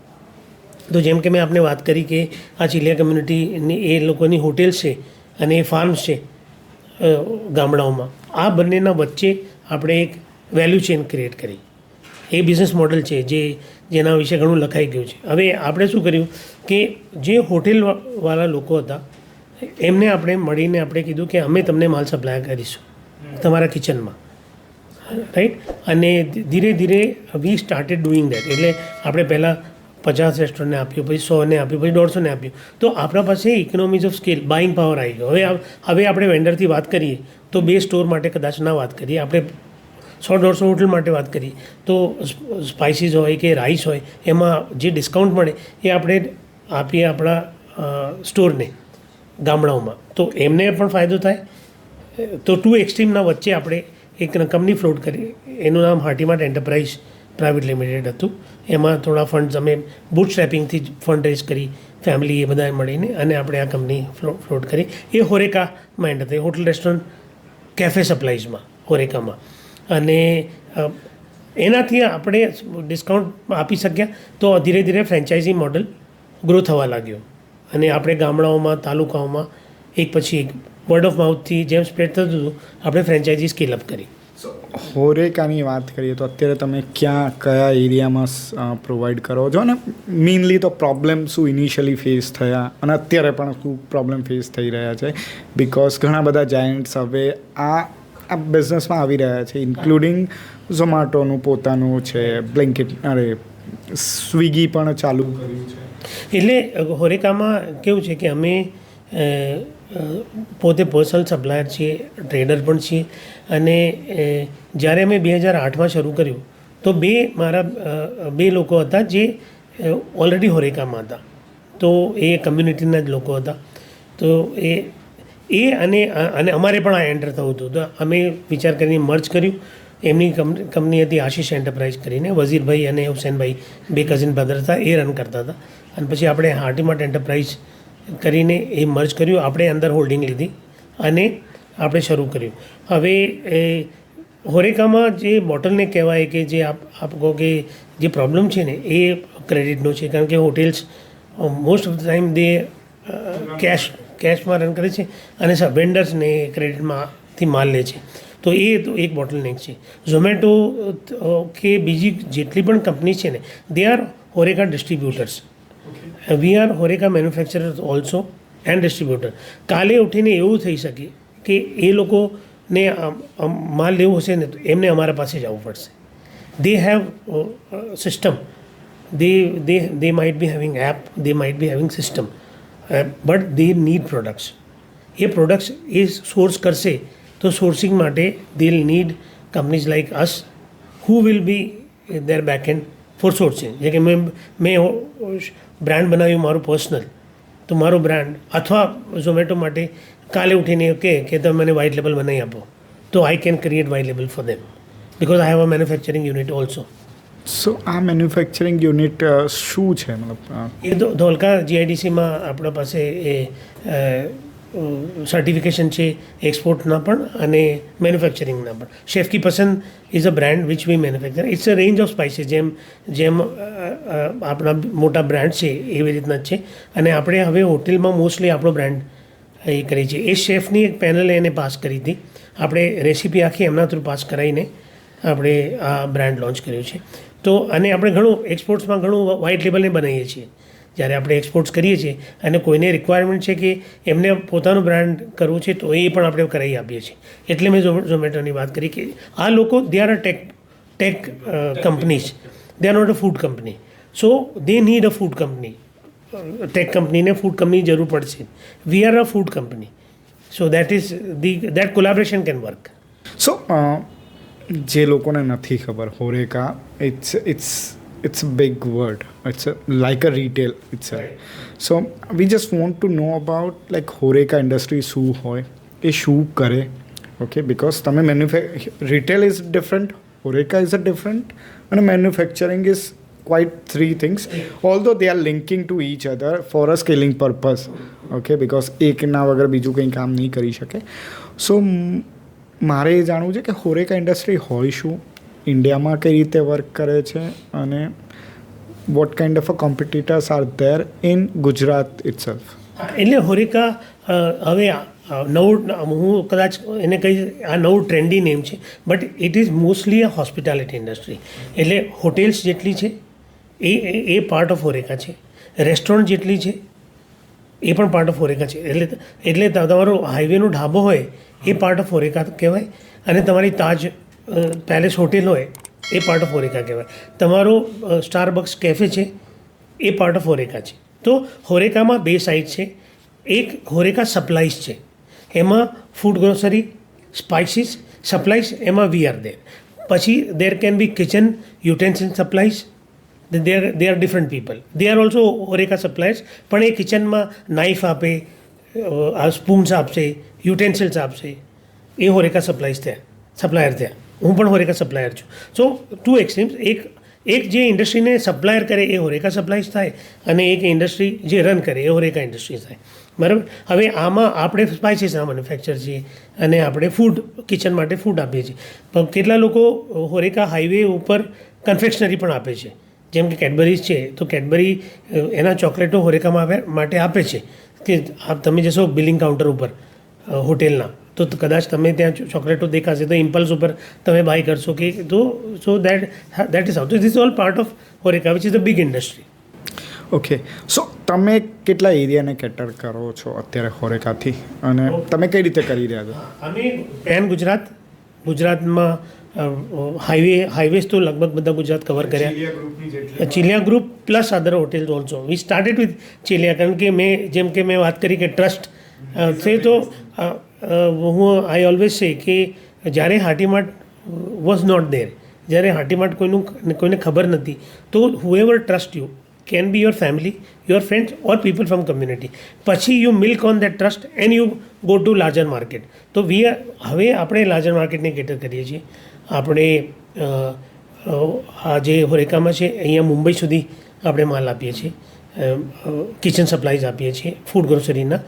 તો જેમ કે મેં આપને વાત કરી કે આ ચીલિયા કમ્યુનિટીની એ લોકોની હોટેલ્સ છે અને એ ફાર્મ્સ છે ગામડાઓમાં, આ બંનેના વચ્ચે આપણે એક વેલ્યુ ચેન ક્રિએટ કરી. એ બિઝનેસ મોડલ છે જેના વિશે ઘણું લખાઈ ગયું છે. હવે આપણે શું કર્યું કે જે હોટેલવાળા લોકો હતા એમને આપણે મળીને આપણે કીધું કે અમે તમને માલ સપ્લાય કરીશું તમારા કિચનમાં, રાઈટ. અને ધીરે ધીરે વી સ્ટાર્ટેડ ડુઈંગ દેટ. એટલે આપણે પહેલાં 50 રેસ્ટોરન્ટને આપ્યું, પછી 100ને આપ્યું, પછી 150ને આપ્યું. તો આપણા પાસે economies of scale, buying power આવી ગયો. હવે આપણે વેન્ડરથી વાત કરીએ તો 2 સ્ટોર માટે કદાચ ના વાત કરીએ, આપણે 100-150 હોટલ માટે વાત કરીએ તો સ્પાઇસીસ હોય કે રાઈસ હોય એમાં જે ડિસ્કાઉન્ટ મળે એ આપણે આપીએ આપણા સ્ટોરને ગામડાઓમાં, તો એમને પણ ફાયદો થાય. તો 2 એક્સ્ટ્રીમના વચ્ચે આપણે એક કંપની ફ્લોટ કરી, એનું નામ હાટીમાર્ટ એન્ટરપ્રાઇઝ પ્રાઇવેટ લિમિટેડ હતું. એમાં થોડા ફંડ્સ અમે બૂટ સ્ટ્રેપિંગથી ફંડ રેઝ કરી, ફેમિલી એ બધાએ મળીને, અને આપણે આ કંપની ફ્લોટ કરી. એ હોરેકામાં એન્ટર થઈ, હોટલ રેસ્ટોરન્ટ કેફે સપ્લાઈઝમાં હોરેકામાં. અને એનાથી આપણે ડિસ્કાઉન્ટ આપી શક્યા. તો ધીરે ધીરે ફ્રેન્ચાઇઝી મોડલ ગ્રો થવા લાગ્યો, અને આપણે ગામડાઓમાં, તાલુકાઓમાં એક પછી એક વર્ડ ઓફ માઉથથી જેમ સ્પ્રેડ થતું હતું આપણે ફ્રેન્ચાઇઝી સ્કેલ અપ કરી. હોરેકાની વાત કરીએ તો અત્યારે તમે કયા એરિયામાં પ્રોવાઈડ કરો છો, અને મેઇનલી તો પ્રોબ્લેમ શું ઇનિશિયલી ફેસ થયા અને અત્યારે પણ શું પ્રોબ્લેમ ફેસ થઈ રહ્યા છે? બિકોઝ ઘણા બધા જાયન્ટ્સ હવે આ બિઝનેસમાં આવી રહ્યા છે, ઇન્ક્લુડિંગ ઝોમાટોનું પોતાનું છે, બ્લિંકિટ, સ્વિગી પણ ચાલુ કર્યું છે. એટલે હોરેકામાં કેવું છે કે અમે પોતે પર્સનલ સપ્લાયર છીએ, ટ્રેડર પણ છીએ. અને જ્યારે અમે 2008માં શરૂ કર્યું તો મારા બે લોકો હતા જે ઓલરેડી હોરેકામાં હતા, તો એ કમ્યુનિટીના જ લોકો હતા. તો એ અને અમારે પણ આ એન્ટર થવું હતું, તો અમે વિચાર કરીને મર્જ કર્યું. એમની કંપની હતી આશીષ એન્ટરપ્રાઇઝ કરીને, વઝીરભાઈ અને હુસેનભાઈ, 2 કઝિન બ્રધર હતા, એ રન કરતા હતા. અને પછી આપણે હાટીમાર્ટ એન્ટરપ્રાઇઝ કરીને એ મર્જ કર્યું, આપણે અંદર હોલ્ડિંગ લીધી અને આપણે શરૂ કર્યું. હવે હોરેકામાં જે બોટલને કહેવાય કે જે આપ કહો કે જે પ્રોબ્લેમ છે ને એ ક્રેડિટનો છે, કારણ કે hotels most of the time they કેશમાં રન કરે છે અને વેન્ડર્સને ક્રેડિટમાંથી માલ લે છે. તો એ તો એક બોટલનેક છે. ઝોમેટો કે બીજી જેટલી પણ કંપની છે ને, they are HoReCa distributors. We are HoReCa manufacturers also and distributor. કાલે ઉઠીને એવું થઈ શકે કે એ લોકોને માલ લેવું હશે ને તો એમને અમારા પાસે જ આવવું પડશે. They have system, they might be having app, they might be having system, but they need products. A products A source કરશે તો સોર્સિંગ માટે they will need companies like us who will be their back end for sourcing. જે કે મેં brand બનાવ્યું મારું personal, તો મારો બ્રાન્ડ અથવા ઝોમેટો માટે કાલે ઉઠીને કે તમે મને વ્હાઇટ લેબલ બનાવી આપો, તો I can create white label for them because I have a manufacturing unit also. So આ મેન્યુફેક્ચરિંગ યુનિટ શું છે? મતલબ એ ધોલકા GIDCમાં આપણા પાસે એ સર્ટિફિકેશન છે એક્સપોર્ટના પણ અને મેન્યુફેક્ચરિંગના પણ. શેફ કી પસંદ is a brand which we manufacture. It's a range of spices, જેમ આપણા મોટા બ્રાન્ડ છે એવી રીતના જ છે. અને આપણે હવે હોટેલમાં મોસ્ટલી આપણો બ્રાન્ડ એ કરીએ છીએ. એ શેફની એક પેનલે એને પાસ કરી હતી, આપણે રેસીપી આખી એમના થ્રુ પાસ કરાવીને આપણે આ બ્રાન્ડ લોન્ચ કર્યું છે. તો અને આપણે ઘણું એક્સપોર્ટ્સમાં ઘણું વ્હાઇટ લેબલને બનાવીએ છીએ. જ્યારે આપણે એક્સપોર્ટ્સ કરીએ છીએ અને કોઈને રિક્વાયરમેન્ટ છે કે એમને પોતાનું બ્રાન્ડ કરવું છે તો એ પણ આપણે કરાવી આપીએ છીએ. એટલે મેં ઝોમેટોની વાત કરી કે આ લોકો they are a tech companies, they are not a food company. So they need a food company. Tech કંપનીને ફૂડ કંપની જરૂર પડશે. We are a food company. So that collaboration can work. So જે લોકોને નથી ખબર, HoReCa it's a big word, like a retail itself. So we just want to know about like HoReCa industry શું હોય, એ શું કરે, okay? because તમે retail is different, હોરેકા is a different, and manufacturing is quite 3 things, although they are linking to each other for a scaling purpose, okay? because એકના વગર બીજું કંઈ કામ નહીં કરી શકે. સો મારે એ જાણવું છે કે હોરેકા ઇન્ડસ્ટ્રી હોય શું, ઇન્ડિયામાં કઈ રીતે વર્ક કરે છે, અને what kind of a competitors are there in Gujarat itself. એટલે હોરેકા હવે હું કદાચ એને કહીશ આ નવું ટ્રેન્ડી નેમ છે, but it is mostly a hospitality industry. એટલે હોટેલ્સ જેટલી છે એ પાર્ટ ઓફ હોરેકા છે, રેસ્ટોરન્ટ જેટલી છે એ પણ પાર્ટ ઓફ હોરેકા છે. એટલે તમારો હાઈવેનો ઢાબો હોય એ પાર્ટ ઓફ હોરેકા કહેવાય, અને તમારી તાજ પેલેસ હોટેલ હોય એ પાર્ટ ઓફ હોરેકા કહેવાય. તમારો સ્ટારબક્સ કેફે છે એ પાર્ટ ઓફ હોરેકા છે. તો હોરેકામાં બે સાઇડ છે. એક હોરેકા સપ્લાઈઝ છે, એમાં ફૂડ ગ્રોસરી, સ્પાઇસીસ, સપ્લાઈઝ, એમાં વી આર દેર. પછી there can be kitchen utensil supplies, they are different people. They are also HoReCa suppliers, પણ એ કિચનમાં નાઇફ આપે, સ્પૂન્સ આપશે, યુટેન્સિલ્સ આપશે, એ હોરેકા સપ્લાયર થયા. હું પણ હોરેકા સપ્લાયર છું. સો ટુ એક્સ્ટ્રીમ્સ. એક જે ઇન્ડસ્ટ્રીને સપ્લાયર કરે એ હોરેકા સપ્લાઈઝ થાય, અને એક ઇન્ડસ્ટ્રી જે રન કરે એ હોરેકા ઇન્ડસ્ટ્રી થાય. બરાબર. હવે આમાં આપણે સ્પાઇસીસના મેન્યુફેક્ચર છીએ અને આપણે ફૂડ કિચન માટે ફૂડ આપીએ છીએ. પણ કેટલા લોકો હોરેકા હાઈવે ઉપર કન્ફેક્શનરી પણ આપે છે, જેમ કે કેડબરીઝ છે, તો કેડબરી એના ચોકલેટો હોરેકામાં માટે આપે છે. કે તમે જશો બિલિંગ કાઉન્ટર ઉપર હોટેલના, તો કદાચ તમે ત્યાં ચોકલેટો દેખાશે તો ઇમ્પલ્સ ઉપર તમે બાય કરશો કે તો so that is how. This is all part of HoReCa which is the big industry. Okay, so તમે કેટલા એરિયાને કેટર કરો છો અત્યારે હોરેકાથી, અને તમે કઈ રીતે કરી રહ્યા છો? અમે પેન ગુજરાતમાં હાઈવેઝ તો લગભગ બધા ગુજરાત કવર કર્યા. Chiliya group plus other hotels also. We started with Chiliya, કારણ કે જેમ કે મેં વાત કરી કે ટ્રસ્ટ છે. તો હું આઈ ઓલવેઝ સે કે જ્યારે હાટીમાટ વોઝ નોટ ધેર, જ્યારે હાટીમાટ કોઈને ખબર નથી, તો whoever trust you can be your family, your friends or people from community. પછી you milk on that trust and you go to larger market. તો હવે આપણે લાર્જર માર્કેટને કેટર કરીએ છીએ. આપણે આ જે હોરેકામાં છે અહીંયા મુંબઈ સુધી આપણે માલ આપીએ છીએ, કિચન સપ્લાઈઝ આપીએ છીએ, ફૂડ ગ્રોસરીના.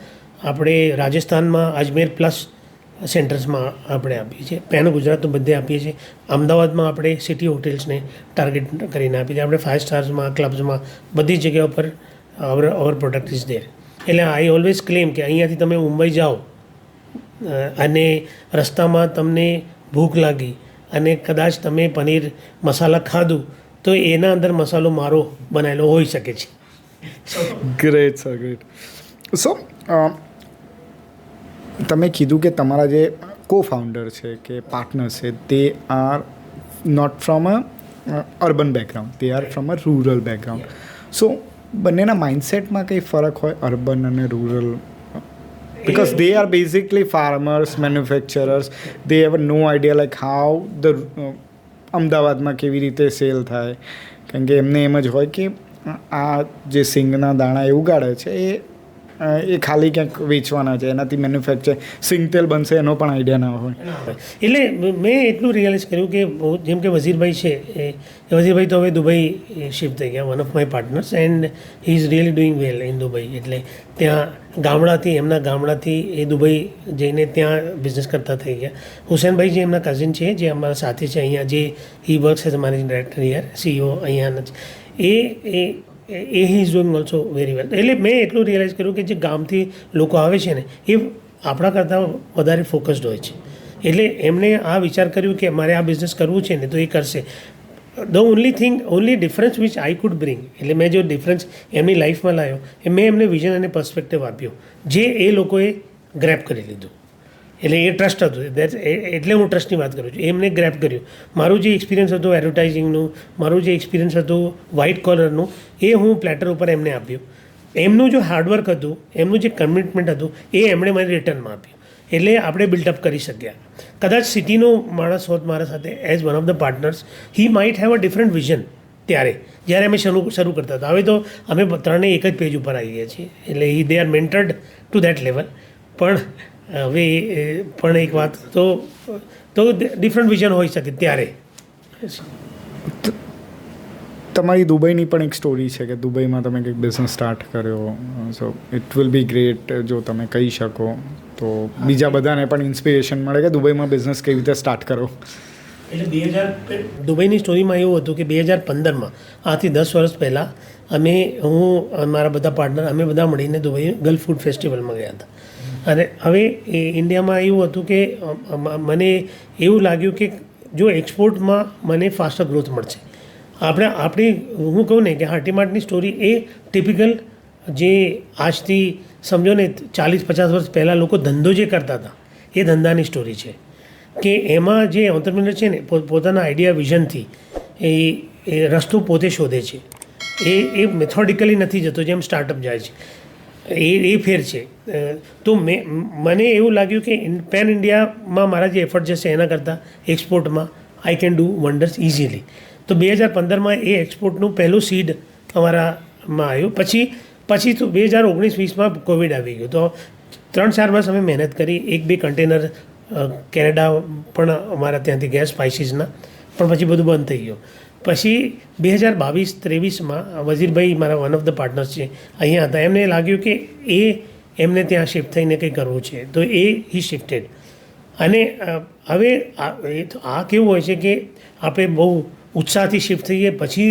આપણે રાજસ્થાનમાં અજમેર પ્લસ સેન્ટર્સમાં આપણે આપીએ છીએ. પેન ગુજરાત તો બધે આપીએ છીએ. અમદાવાદમાં આપણે સિટી હોટેલ્સને ટાર્ગેટ કરીને આપીએ છીએ. આપણે 5 સ્ટાર્સમાં, ક્લબ્સમાં, બધી જગ્યા ઉપર અવર પ્રોડક્ટ ઇઝ દેર. એટલે આઈ ઓલવેઝ ક્લેમ કે અહીંયાથી તમે મુંબઈ જાઓ અને રસ્તામાં તમને ભૂખ લાગી અને કદાચ તમે પનીર મસાલા ખાધું, તો એના અંદર મસાલો મારો બનાવેલો હોઈ શકે છે. Great sir, great. સો તમે કીધું કે તમારા જે કો ફાઉન્ડર છે કે પાર્ટનર છે, they are not from a urban background, they are from a rural background. So બંનેના માઇન્ડસેટમાં કંઈ ફરક હોય અર્બન અને rural? because they are basically farmers, manufacturers. They have no idea like how the અમદાવાદમાં કેવી રીતે સેલ થાય, કારણ કે એમને એમ જ હોય કે આ જે સિંગના દાણા એ ઉગાડે છે એ ખાલી ક્યાંક વેચવાના છે, એનાથી મેન્યુફેક્ચર સિંગ તેલ બનશે એનો પણ આઈડિયા ના હોય. એટલે મેં એટલું રિયલાઇઝ કર્યું કે જેમ કે વઝીરભાઈ છે, વઝીરભાઈ તો હવે દુબઈ શિફ્ટ થઈ ગયા, one of my partners, and he is really doing well in Dubai. એટલે ત્યાં એમના ગામડાથી એ દુબઈ જઈને ત્યાં બિઝનેસ કરતા થઈ ગયા. હુસેનભાઈ જે એમના કઝિન છે, જે અમારા સાથે છે અહીંયા, જે he works as a managing director here, CEO અહીંયાના જ, he is doing also very well. એટલે મેં એટલું રિયલાઇઝ કર્યું કે જે ગામથી લોકો આવે છે ને, એ આપણા કરતાં વધારે ફોકસ્ડ હોય છે. એટલે એમણે આ વિચાર કર્યું કે મારે આ બિઝનેસ કરવું છે ને, તો એ કરશે. Only difference which I could bring, એટલે મેં જો ડિફરન્સ એમની લાઈફમાં લાવ્યો, એ મેં એમને વિઝન અને પર્સ્પેક્ટિવ આપ્યો, જે એ લોકોએ ગ્રેપ કરી લીધું. એટલે એ ટ્રસ્ટ હતું, એટલે હું ટ્રસ્ટની વાત કરું છું. એમને ગ્રેપ કર્યું. મારું જે એક્સપિરિયન્સ હતું એડવર્ટાઇઝિંગનું, મારું જે એક્સપિરિયન્સ હતું વ્હાઇટ કોલરનું, એ હું પ્લેટર ઉપર એમને આપ્યું. એમનું જો હાર્ડવર્ક હતું, એમનું જે કમિટમેન્ટ હતું, એ એમણે મને રિટર્નમાં આપ્યું. એટલે આપણે બિલ્ટઅપ કરી શક્યા. કદાચ સિટીનો માણસ હોત મારા સાથે as one of the partners, he might have a different vision ત્યારે, જ્યારે અમે શરૂ કરતા હતા. હવે તો અમે ત્રણેય એક જ પેજ ઉપર આવી ગયા છીએ. એટલે they are mentored to that level. પણ હવે પણ એક વાત તો ડિફરન્ટ વિઝન હોઈ શકે ત્યારે. તમારી દુબઈની પણ એક સ્ટોરી છે કે દુબઈમાં તમે કંઈક બિઝનેસ સ્ટાર્ટ કર્યો. So it will be great જો તમે કહી શકો, તો બીજા બધાને પણ ઇન્સ્પિરેશન મળે કે દુબઈમાં બિઝનેસ કેવી રીતે સ્ટાર્ટ કરો. એટલે દુબઈની સ્ટોરીમાં એવું હતું કે 2015માં, આથી 10 વર્ષ પહેલાં હું મારા બધા પાર્ટનર, અમે બધા મળીને દુબઈ ગલ્ફ ફૂડ ફેસ્ટિવલમાં ગયા હતા. અને હવે એ ઇન્ડિયામાં એવું હતું કે મને એવું લાગ્યું કે જો એક્સપોર્ટમાં મને ફાસ્ટર ગ્રોથ મળશે. આપણી હું કહું ને કે હાટીમાર્ટની સ્ટોરી એ ટિપિકલ જે આજથી સમજો ને 40-50 વર્ષ પહેલાં લોકો ધંધો જે કરતા હતા એ ધંધાની સ્ટોરી છે કે એમાં જે ઓન્ટરપ્રિનર છે ને પોતાના આઈડિયા વિઝનથી એ રસ્તો પોતે શોધે છે. એ મેથોડિકલી નથી જતો જેમ સ્ટાર્ટઅપ જાય છે. એ ફેર છે. તો મને એવું લાગ્યું કે પેન ઇન્ડિયામાં મારા જે એફર્ટ જશે એના કરતાં એક્સપોર્ટમાં I can do wonders easily. તો 2015માં એ એક્સપોર્ટનું પહેલું સીડ અમારામાં આવ્યું. પછી તો 2019-20માં કોવિડ આવી ગયું. તો 3-4 વર્ષ અમે મહેનત કરી. 1-2 કન્ટેનર કેનેડા પણ અમારા ત્યાંથી ગયા સ્પાઇસીસના, પણ પછી બધું બંધ થઈ ગયું. પછી 2022-23માં વઝીરભાઈ મારા વન ઓફ ધ પાર્ટનર્સ છે અહીંયા હતા. એમને લાગ્યું કે એમને ત્યાં શિફ્ટ થઈને કંઈ કરવું છે, તો એ હી શિફ્ટેડ. અને હવે આ કેવું હોય છે કે આપણે બહુ ઉત્સાહથી શિફ્ટ થઈએ પછી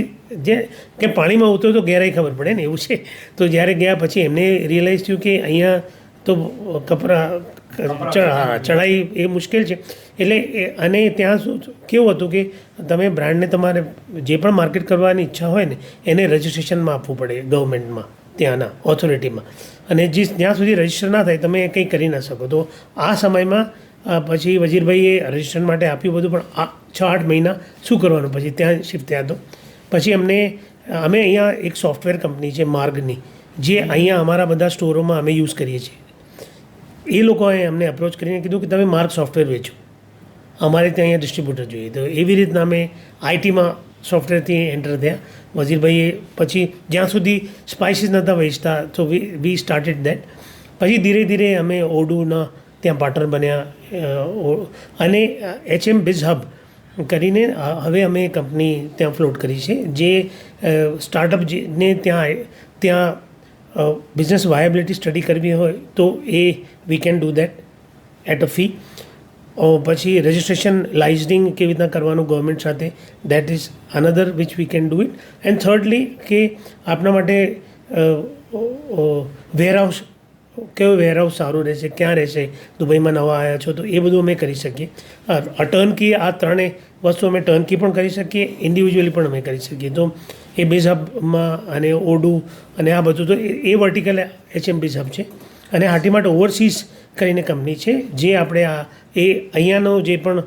જે કે પાણીમાં ઉતરો તો ગહેરાઈ ખબર પડે ને એવું છે. તો જ્યારે ગયા પછી એમને રિયલાઇઝ થયું કે અહીંયા તો ચડાઈ એ મુશ્કેલ છે. એટલે અને ત્યાં શું કેવું હતું કે તમે બ્રાન્ડને તમારે જે પણ માર્કેટ કરવાની ઈચ્છા હોય ને એને રજિસ્ટ્રેશનમાં આપવું પડે ગવર્મેન્ટમાં, ત્યાંના ઓથોરિટીમાં. અને જ્યાં સુધી રજિસ્ટર ના થાય તમે કંઈ કરી ના શકો. તો આ સમયમાં પછી વજીરભાઈએ રજિસ્ટ્રેશન માટે આપ્યું બધું, પણ આ 6-8 મહિના શું કરવાનું, પછી ત્યાં શિફ્ટ થયા. તો પછી અમે અહીંયા એક સોફ્ટવેર કંપની છે માર્ગની, જે અહીંયા અમારા બધા સ્ટોરોમાં અમે યુઝ કરીએ છીએ. એ લોકોએ અમને અપ્રોચ કરીને કીધું કે તમે માર્ગ સોફ્ટવેર વેચો, અમારે ત્યાં અહીંયા ડિસ્ટ્રીબ્યુટર જોઈએ. તો એવી રીતના અમે આઈટીમાં સોફ્ટવેરથી એન્ટર થયા. વઝીરભાઈએ પછી જ્યાં સુધી સ્પાઇસીસ નહોતા વેચતા તો વી સ્ટાર્ટેડ દેટ. પછી ધીરે ધીરે અમે ઓડુના ત્યાં પાર્ટનર બન્યા અને HM Biz Hub કરીને હવે અમે કંપની ત્યાં ફ્લોટ કરી છે, જે સ્ટાર્ટઅપ ને ત્યાં બિઝનેસ વાયબિલિટી સ્ટડી કરવી હોય તો એ we can do that at a fee. પછી રજિસ્ટ્રેશન લાઇઝનિંગ કેવી રીતના કરવાનું ગવર્મેન્ટ સાથે, that is another which we can do it. And thirdly કે આપણા માટે વેરહાઉસ, કયો વેરહાઉસ સારું રહેશે, ક્યાં રહેશે, દુબઈમાં નવા આવ્યા છો તો એ બધું અમે કરી શકીએ. ટર્નકી આ ત્રણેય વસ્તુ અમે ટર્નકી પણ કરી શકીએ, ઇન્ડિવિજ્યુઅલી પણ અમે કરી શકીએ. તો એ Biz Hubમાં અને ઓડુ અને આ બધું તો એ વર્ટિકલ HM Biz Hub છે. અને હાટીમાર્ટ ઓવરસીઝ કરીને કંપની છે, જે આપણે એ અહીંયાનો જે પણ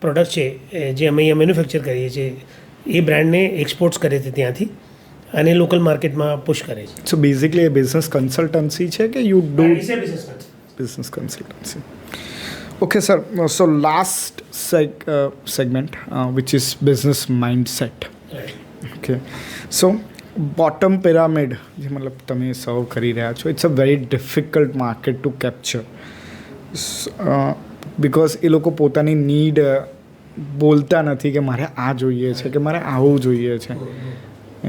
પ્રોડક્ટ છે જે અમે અહીંયા મેન્યુફેક્ચર કરીએ છીએ એ બ્રાન્ડને એક્સપોર્ટ્સ કરે છે ત્યાંથી અને લોકલ માર્કેટમાં પુશ કરે છે. સો બેઝિકલી એ બિઝનેસ કન્સલ્ટન્સી છે કે you do business consultancy? Okay, sir. So last segment, which is business mindset. Okay. So bottom pyramid, જે મતલબ તમે સર્વ કરી રહ્યા છો, it's a very difficult market to capture because એ લોકો પોતાની નીડ બોલતા નથી કે મારે આ જોઈએ છે કે મારે આવું જોઈએ છે,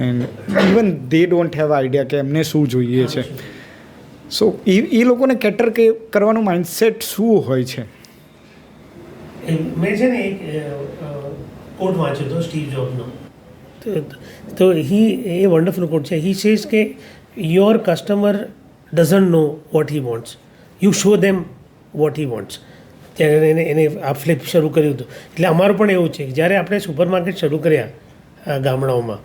and even they don't have idea કે એમને શું જોઈએ છે. સો એ લોકોને કેટર કરવાનું માઇન્ડસેટ શું હોય છે? મેં છે ને એક કોટ વાંચ્યો હતો સ્ટીવ જોબ્સનો, તો એ વન્ડરફુલ કોટ છે. હી સેઝ કે your customer doesn't know what he wants, you show them what he wants. ત્યારે એને આ ફ્લિપ શરૂ કર્યું હતું. એટલે અમારું પણ એવું છે કે જ્યારે આપણે સુપરમાર્કેટ શરૂ કર્યા ગામડાઓમાં,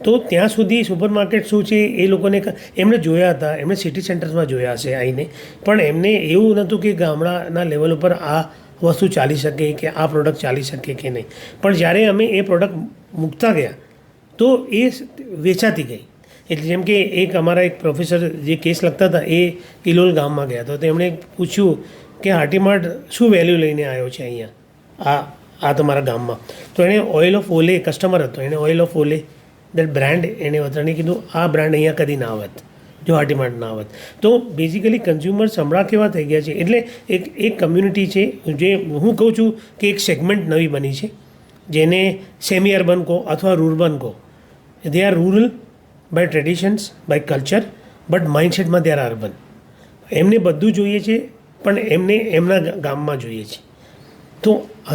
તો ત્યાં સુધી સુપરમાર્કેટ શું છે એ લોકોને એમણે જોયા હતા, એમણે સિટી સેન્ટર્સમાં જોયા હશે આવીને, પણ એમને એવું નહોતું કે ગામડાના લેવલ ઉપર આ વસ્તુ ચાલી શકે કે આ પ્રોડક્ટ ચાલી શકે કે નહીં. પણ જ્યારે અમે એ પ્રોડક્ટ મૂકતા ગયા તો એ વેચાતી ગઈ. એટલે જેમ કે એક અમારા એક પ્રોફેસર જે કેસ લખતા હતા એ ઇલોલ ગામમાં ગયા તો તેમણે પૂછ્યું કે હાટીમાર્ટ શું વેલ્યુ લઈને આવ્યો છે અહીંયા આ તમારા ગામમાં? તો એણે ઓઇલ ઓફ ઓલે કસ્ટમર હતો, એણે ઓઇલ ઓફ ઓલે દેટ બ્રાન્ડ એને વતરણે કીધું આ બ્રાન્ડ અહીંયા કદી ના આવત જો હાટીમાર્ટ ના આવત. તો બેઝિકલી કન્ઝ્યુમર્સ હમણાં કેવા થઈ ગયા છે, એટલે એક કમ્યુનિટી છે જે હું કહું છું કે એક સેગમેન્ટ નવી બની છે જેને સેમી અર્બન કહો અથવા રૂરબન કહો. They are rural by traditions, by culture, but માઇન્ડસેટમાં દે આર અર્બન. એમને બધું જોઈએ છે પણ એમને એમના ગામમાં જોઈએ છે. તો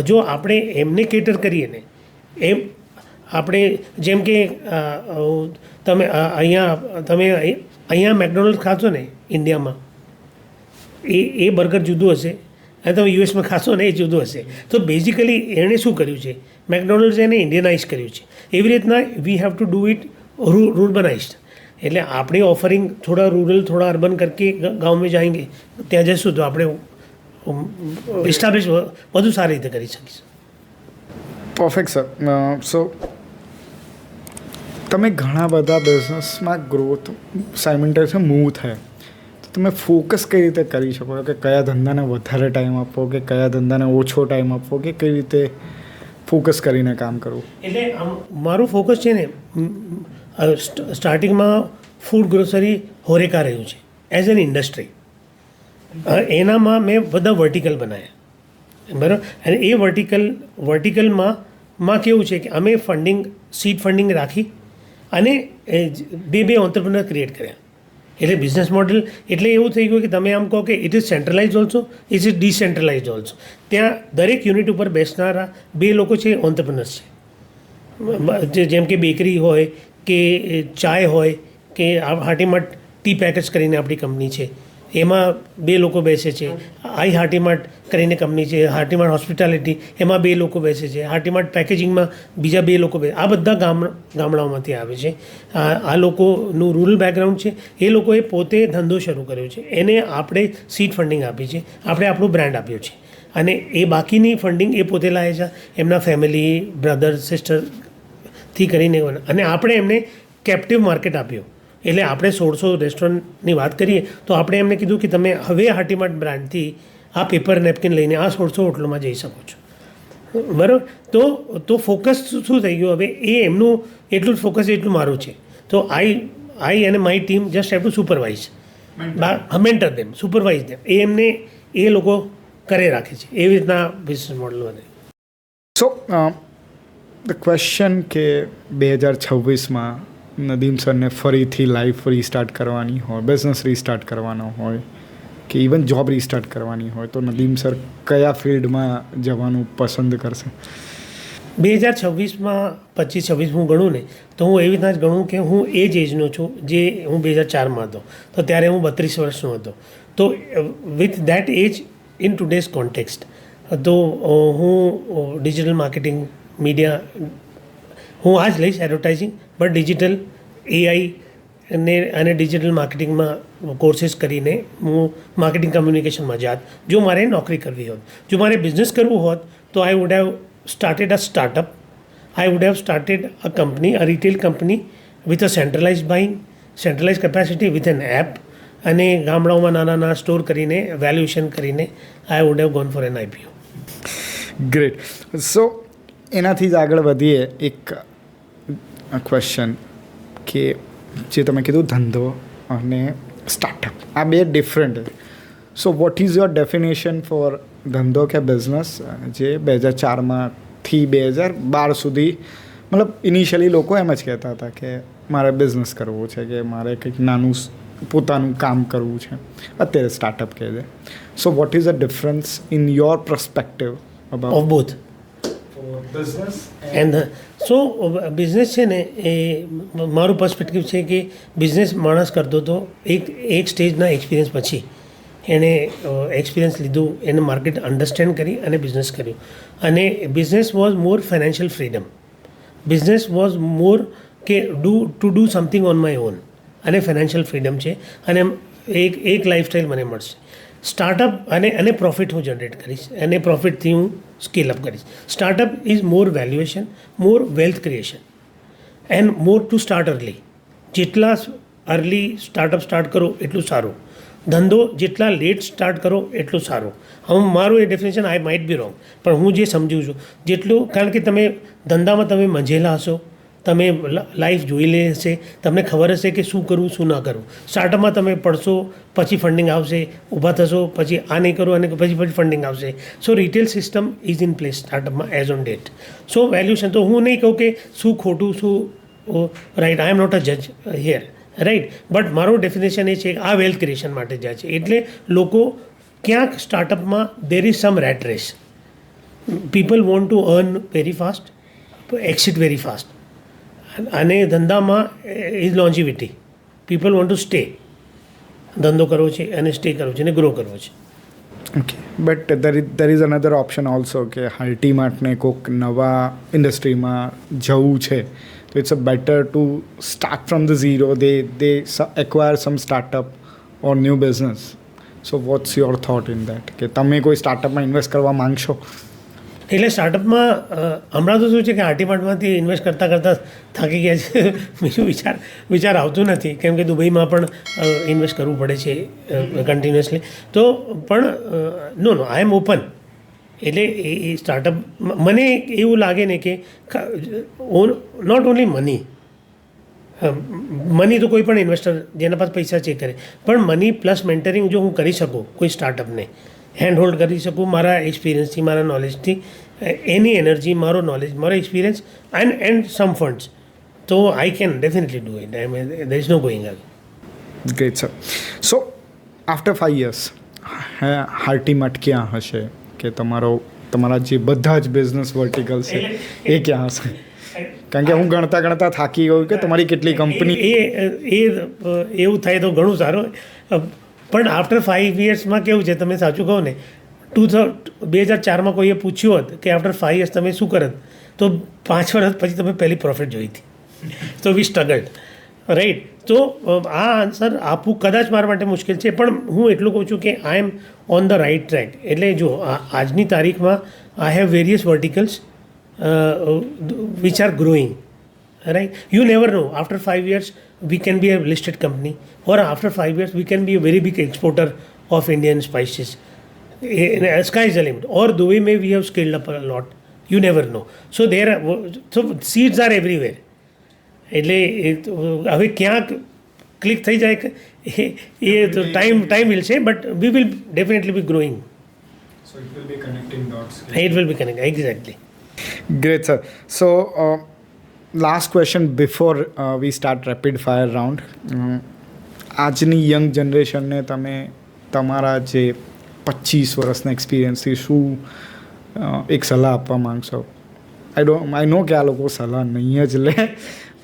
જો આપણે એમને કેટર કરીએ ને, એમ આપણે જેમ કે તમે અહીંયા મેકડોનલ્ડ ખાશો ને ઇન્ડિયામાં, એ બર્ગર જુદું હશે અને તમે યુએસમાં ખાશો ને એ જુદું હશે. તો બેઝિકલી એણે શું કર્યું છે, મેકડોનલ્ડ્સ એને ઇન્ડિયનાઇઝ કર્યું છે. એવી રીતના we have to do it rurbanized. એટલે આપણી ઓફરિંગ થોડા રૂરલ થોડા અર્બન કરકે ગાँव में जाएंगे, ત્યાં જઈશું તો આપણે એસ્ટાબ્લિશ વધુ સારી રીતે કરી શકીશું. Perfect sir. સો તમે ઘણા બધા બિઝનેસમાં ગ્રોથ સાયમલ્ટેનિયસ મૂવ થાય, તો તમે ફોકસ કઈ રીતે કરી શકો કે કયા ધંધાને વધારે ટાઈમ આપવો કે કયા ધંધાને ઓછો ટાઈમ આપવો કે કઈ રીતે ફોકસ કરીને કામ કરવું? એટલે મારું ફોકસ છે ને સ્ટાર્ટિંગમાં ફૂડ ગ્રોસરી હોરેકા રહ્યું છે એઝ એન ઇન્ડસ્ટ્રી. એનામાં મેં બધા વર્ટિકલ બનાવ્યા, બરાબર. અને એ વર્ટિકલમાં કેવું છે કે અમે સીડ ફંડિંગ રાખી અને બે ઓન્ટરપ્રિનર ક્રિએટ કર્યા. એટલે બિઝનેસ મોડલ એટલે એવું થઈ ગયું કે તમે આમ કહો કે it is centralise also, it is decentralise also. ત્યાં દરેક યુનિટ ઉપર બેસનારા બે લોકો છે ઓન્ટરપ્રિનર્સ છે. જેમ કે બેકરી હોય કે ચાય હોય કે હાટીમાટ ટી પેકેજ કરીને આપણી કંપની છે, એમાં બે લોકો બેસે છે. આઈ હાટીમાટ કરીને કંપની છે, હાટીમાટ હોસ્પિટાલિટી, એમાં બે લોકો બેસે છે. હાટીમાટ પેકેજિંગમાં બીજા બે લોકો બેસે. આ બધા ગામડાઓમાંથી આવે છે. આ લોકોનું રૂરલ બેકગ્રાઉન્ડ છે. એ લોકોએ પોતે ધંધો શરૂ કર્યો છે, એને આપણે સીડ ફંડિંગ આપી છે, આપણે આપણું બ્રાન્ડ આપ્યું છે. અને એ બાકીની ફંડિંગ એ પોતે લાવે છે એમના ફેમિલી, બ્રધર, સિસ્ટરથી કરીને. અને આપણે એમને કેપ્ટિવ માર્કેટ આપ્યું. એટલે આપણે 1600 રેસ્ટોરન્ટની વાત કરીએ તો આપણે એમને કીધું કે તમે હવે હાટીમાટ બ્રાન્ડથી આ પેપર નેપકિન લઈને આ 1600 હોટલોમાં જઈ શકો છો, બરાબર. તો ફોકસ શું થઈ ગયું હવે, એ એમનું એટલું જ ફોકસ એટલું મારું છે. તો આઈ અને my team just have to supervise, mentor them, supervise them. એ એમને એ લોકો કરે રાખે છે. એવી રીતના બિઝનેસ મોડલ વધે. સો ધ ક્વેશ્ચન કે 2026માં નદીમ સરને ફરીથી લાઈફ રીસ્ટાર્ટ કરવાની હોય, બિઝનેસ રીસ્ટાર્ટ કરવાનો હોય કે ઇવન જોબ રીસ્ટાર્ટ કરવાની હોય, તો નદીમ સર કયા ફિલ્ડમાં જવાનું પસંદ કરશે? 2026માં 25-26 હું ગણું ને તો હું એવી રીતના જ ગણું કે હું એ જ એજનો છું જે હું 2004માં હતો. તો ત્યારે હું 32 વર્ષનો હતો. તો with that age in today's context તો હું ડિજિટલ માર્કેટિંગ, મીડિયા હું આ જ લઈશ, એડવર્ટાઇઝિંગ, બટ ડિજિટલ, એઆઈ અને ડિજિટલ માર્કેટિંગમાં કોર્सेस કરીને હું માર્કેટિંગ કમ્યુનિકેશનમાં જાત. જો મારે નોકરી કરવી હોત, જો મારે બિઝનેસ કરવું હોત તો I would have started a startup, I would have started a company, a retail company with a centralize buying, centralize capacity with an app, અને ગામડાઓમાં નાના નાના સ્ટોર કરીને વેલ્યુએશન કરીને I would have gone for an IPO. Great. So એનાથી જ આગળ વધીએ. એક ક્વેશ્ચન કે જે તમે કીધું ધંધો અને સ્ટાર્ટઅપ, આ બે different. So what is your definition for ધંધો કે બિઝનેસ જે 2004માંથી 2012 સુધી, મતલબ ઇનિશિયલી લોકો એમ જ કહેતા હતા કે મારે બિઝનેસ કરવો છે, કે મારે કંઈક નાનું પોતાનું કામ કરવું છે, અત્યારે સ્ટાર્ટઅપ કહે છે. સો what is the difference in your perspective about of both business and so business છે ને એ મારું પર્સપેક્ટિવ છે કે બિઝનેસ માણસ કરતો હતો એક સ્ટેજના એક્સપિરિયન્સ પછી એણે એક્સપિરિયન્સ લીધું, એને માર્કેટ અન્ડરસ્ટેન્ડ કરી અને બિઝનેસ કર્યું. અને business was more financial freedom. Business was more કે to do something on my own, અને ફાઇનાન્શિયલ ફ્રીડમ છે. અને એક લાઈફસ્ટાઈલ મને મળશે. સ્ટાર્ટઅપ અને પ્રોફિટ હું જનરેટ કરીશ, અને પ્રોફિટથી હું સ્કેલ અપ કરીશ. Startup is more valuation, more wealth creation, and more to start early. જેટલા અર્લી સ્ટાર્ટઅપ સ્ટાર્ટ કરો એટલું સારું. ધંધો જેટલા લેટ સ્ટાર્ટ કરો એટલું સારું. મારું એ definition I might be wrong, પણ હું જે સમજું છું જેટલું, કારણ કે તમે ધંધામાં તમે મંજેલા હશો, તમે લાઈફ જોઈ લે હશે, તમને ખબર હશે કે શું કરવું શું ના કરવું. સ્ટાર્ટઅપમાં તમે પડશો, પછી ફંડિંગ આવશે, ઊભા થશો, પછી આ નહીં કરો અને પછી ફંડિંગ આવશે. So retail system is in place સ્ટાર્ટઅપમાં as on date. So valuation તો હું નહીં કહું કે શું ખોટું શું right, I am not a જજ હિયર, રાઈટ. બટ મારું ડેફિનેશન એ છે કે આ વેલ્થ ક્રિએશન માટે જાય છે. એટલે લોકો ક્યાંક સ્ટાર્ટઅપમાં there is some rat race. People want to earn very fast, exit very fast. અને ધંધામાં is longevity, people want to stay. ધંધો કરવો છે અને સ્ટે કરવો છે અને ગ્રો કરવો છે. Okay, but there is another option also કે અલ્ટીમાર્ટને કોઈક નવા ઇન્ડસ્ટ્રીમાં જવું છે તો it's a better to start from the zero. They acquire some startup or new business. So what's your thought in that કે તમે કોઈ સ્ટાર્ટઅપમાં ઇન્વેસ્ટ કરવા માંગશો? એટલે સ્ટાર્ટઅપમાં હમણાં તો શું છે કે આર્ટિમાર્ટમાંથી ઇન્વેસ્ટ કરતાં થાકી ગયા છે. બીજું વિચાર આવતું નથી, કેમ કે દુબઈમાં પણ ઇન્વેસ્ટ કરવું પડે છે કન્ટિન્યુઅસલી. તો પણ નો આઈ એમ ઓપન. એટલે એ સ્ટાર્ટઅપ મને એવું લાગે ને કે નોટ ઓનલી મની તો કોઈ પણ ઇન્વેસ્ટર જેના પાસે પૈસા છે કરે, પણ મની પ્લસ મેન્ટરિંગ જો હું કરી શકું કોઈ સ્ટાર્ટઅપને, હેન્ડ હોલ્ડ કરી શકું મારા એક્સપિરિયન્સથી, મારા નોલેજથી, એની એનર્જી, મારો નોલેજ, મારો એક્સપિરિયન્સ એન્ડ સમ ફંડ્સ, તો I can definitely do it. There is no going away. Great sir. So after 5 years Heartymart ક્યાં હશે? કે તમારા જે બધા જ બિઝનેસ વર્ટિકલ છે એ ક્યાં હશે? કારણ કે હું ગણતા થાકી ગયું કે તમારી કેટલી કંપની. એવું થાય તો ઘણું સારું. પણ આફ્ટર 5 yearsમાં કેવું છે, તમે સાચું કહો ને, 2004માં કોઈએ પૂછ્યું હોત કે આફ્ટર 5 years તમે શું કરત, તો 5 વર્ષ પછી તમે પહેલી પ્રોફિટ જોઈ હતી. તો વી સ્ટ્રગલ્ડ, રાઈટ. તો આ આન્સર આપવું કદાચ મારા માટે મુશ્કેલ છે, પણ હું એટલું કહું છું કે I am on the right track. એટલે જો આજની તારીખમાં I have various verticals which are growing, right? You never know. After 5 years we can be a listed company, or after 5 years we can be a very big exporter of Indian spices. Sky is the limit. Or the way may we have scaled up a lot, you never know. So so seeds are everywhere. એટલે હવે ક્યાંક click થઈ જાય એ તો time will છે, but we will definitely be growing. So it will be connecting dots. It will be connected, exactly. Great, sir. So, last question before we start rapid fire round. આજની young જનરેશનને તમે તમારા જે 25 વર્ષના એક્સપિરિયન્સથી શું એક સલાહ આપવા માંગશો? આઈ નો કે આ લોકો સલાહ નહીં જ લે,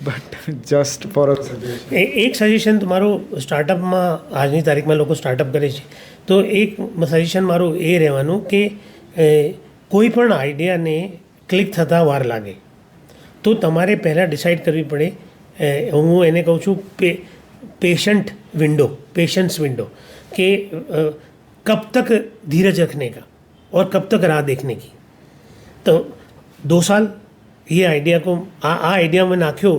but just for a suggestion. એક સજેશન તમારું, સ્ટાર્ટઅપમાં આજની તારીખમાં લોકો સ્ટાર્ટઅપ કરે છે, તો એક સજેશન મારું એ રહેવાનું કે કોઈ પણ આઈડિયાને ક્લિક થતાં વાર લાગે તો તમારે પહેલાં ડિસાઇડ કરવી પડે. હું એને કહું છું पेशेंस विंडो कि कब तक धीरज रखने का और कब तक राह देखने की. तो 2 साल ये आइडिया को आ आइडिया में नाख्यो,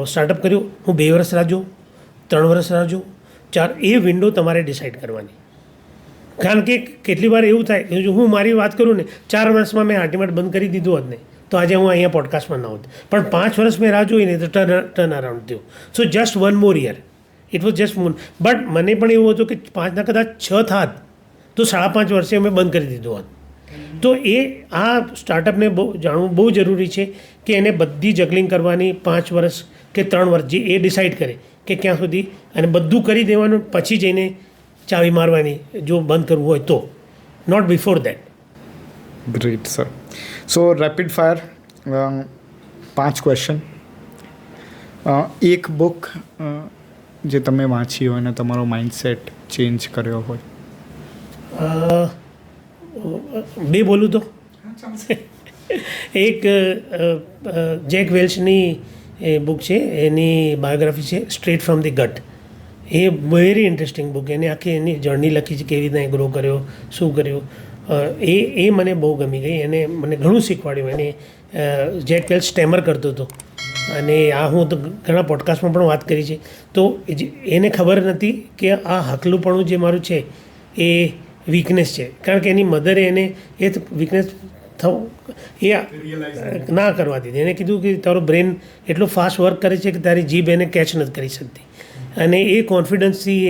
स्टार्टअप કર્યો, હું 2 વર્ષ રાહ જોઉં, 3 વર્ષ રાહ જોઉં, 4, એ વિન્ડો તમારે ડિસાઇડ કરવાની. કારણ કે કેટલી વાર એવું થાય, જો હું મારી વાત કરું ને, 4 વર્ષમાં મેં આર્ટિમાર્ટ બંધ કરી દીધું હોત ને તો આજે હું અહીંયા પોડકાસ્ટમાં ના હોત, પણ 5 વર્ષ મેં રાહ જોઈને તો ટર્ન અરાઉન્ડ થયું. સો just 1 more year, it was just but મને પણ એવું હતું કે 5 કદાચ 6 થાત તો 5.5 વર્ષે મેં બંધ કરી દીધું હોત. તો એ આ સ્ટાર્ટઅપને જાણવું બહુ જરૂરી છે કે એને બધી જગલિંગ કરવાની, 5 વર્ષ કે 3 વર્ષ જે એ ડિસાઇડ કરે કે ક્યાં સુધી, અને બધું કરી દેવાનું, પછી જઈને ચાવી મારવાની જો બંધ કરવું હોય તો, not before that. Great sir. So rapid fire 5 question. એક બુક જે તમે વાંચી હોય અને તમારો માઇન્ડસેટ ચેન્જ કર્યો હોય? 2 બોલું તો એક જેક વેલ્સની બુક છે, એની બાયોગ્રાફી છે, straight from the gut. A very interesting book. એને આખી એની જર્ની લખી છે, કેવી રીતે ગ્રો કર્યો, શું કર્યું. એ મને બહુ ગમી ગઈ, એને મને ઘણું શીખવાડ્યું. એને જેક વેલ્સ સ્ટેમર કરતો હતો, અને આ હું તો ઘણા પોડકાસ્ટમાં પણ વાત કરી છે. તો એને ખબર નથી કે આ હકલુંપણું જે મારું છે એ વીકનેસ છે, કારણ કે એની મધરે એને એ વીકનેસ એ ના કરવા દીધી. એને કીધું કે તારો બ્રેન એટલો ફાસ્ટ વર્ક કરે છે કે તારી જીભ એને કેચ નથી કરી શકતી, અને એ કોન્ફિડન્સથી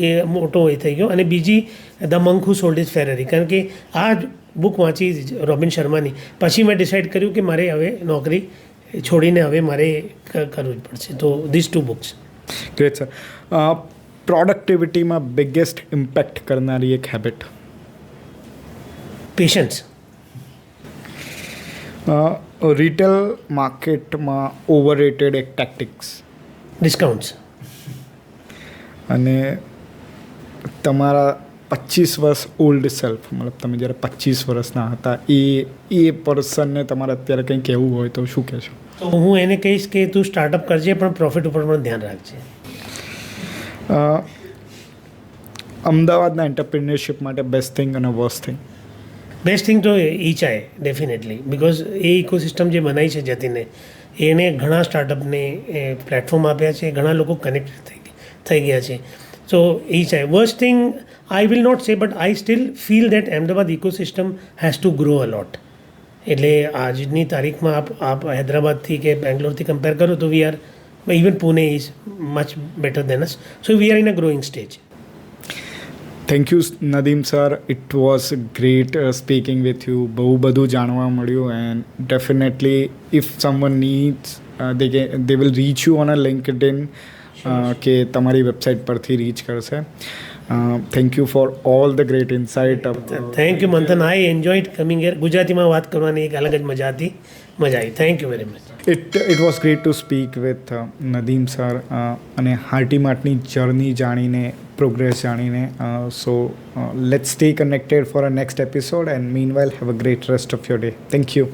એ મોટો એ થઈ ગયો. અને બીજી the monk who sold his Ferrari, કારણ કે આ બુક વાંચી રોબિન શર્માની, પછી મેં ડિસાઇડ કર્યું કે મારે હવે નોકરી છોડીને હવે મારે કરવું જ પડશે. તો ધીસ 2 બુક્સ. Great sir. પ્રોડક્ટિવિટીમાં બિગેસ્ટ ઇમ્પેક્ટ કરનારી એક હેબિટ? પેશન્સ. રિટેલ માર્કેટમાં ઓવરરેટેડ એક ટેક્ટિક્સ? ડિસ્કાઉન્ટ્સ. અને તમારા 25 વર્ષ ઓલ્ડ સેલ્ફ, મતલબ તમે જ્યારે 25 વર્ષના હતા એ પર્સનને તમારે અત્યારે કંઈ કહેવું હોય તો શું કહેશો? તો હું એને કહીશ કે તું સ્ટાર્ટઅપ કરજે, પણ પ્રોફિટ ઉપર પણ ધ્યાન રાખજે. અમદાવાદના એન્ટરપ્રિન્યોરશિપ માટે બેસ્ટ થિંગ અને વર્સ્ટ થિંગ? બેસ્ટ થિંગ તો ઈચાય ડેફિનેટલી, બિકોઝ એ ઇકોસિસ્ટમ જે બનાવી છે જતીને, એને ઘણા સ્ટાર્ટઅપને પ્લેટફોર્મ આપ્યા છે, ઘણા લોકો કનેક્ટ થઈ ગયા છે. સો ઈચાય. Worst thing I will not say, but I still feel that Ahmedabad ecosystem has to grow a lot. એટલે આજની તારીખમાં આપ હૈદરાબાદથી કે બેંગ્લોરથી કમ્પેર કરો તો we are, even Pune is much better than us. So we are in a growing stage. Thank you Nadeem sir, it was great speaking with you. બહુ બધું જાણવા મળ્યું and definitely if someone needs they will reach you on a LinkedIn કે તમારી website પરથી reach કરશે. Thank you for all the great insight. Thank you Manthan, I enjoyed coming here. ગુજરાતીમાં વાત કરવાની એક અલગ જ મજા આવી. Thank you very much. It was great to speak with Nadeem sir અને હાર્ટીમાર્ટની જર્ની જાણીને, પ્રોગ્રેસ જાણીને. So let's stay connected for a next episode and meanwhile have a great rest of your day. Thank you.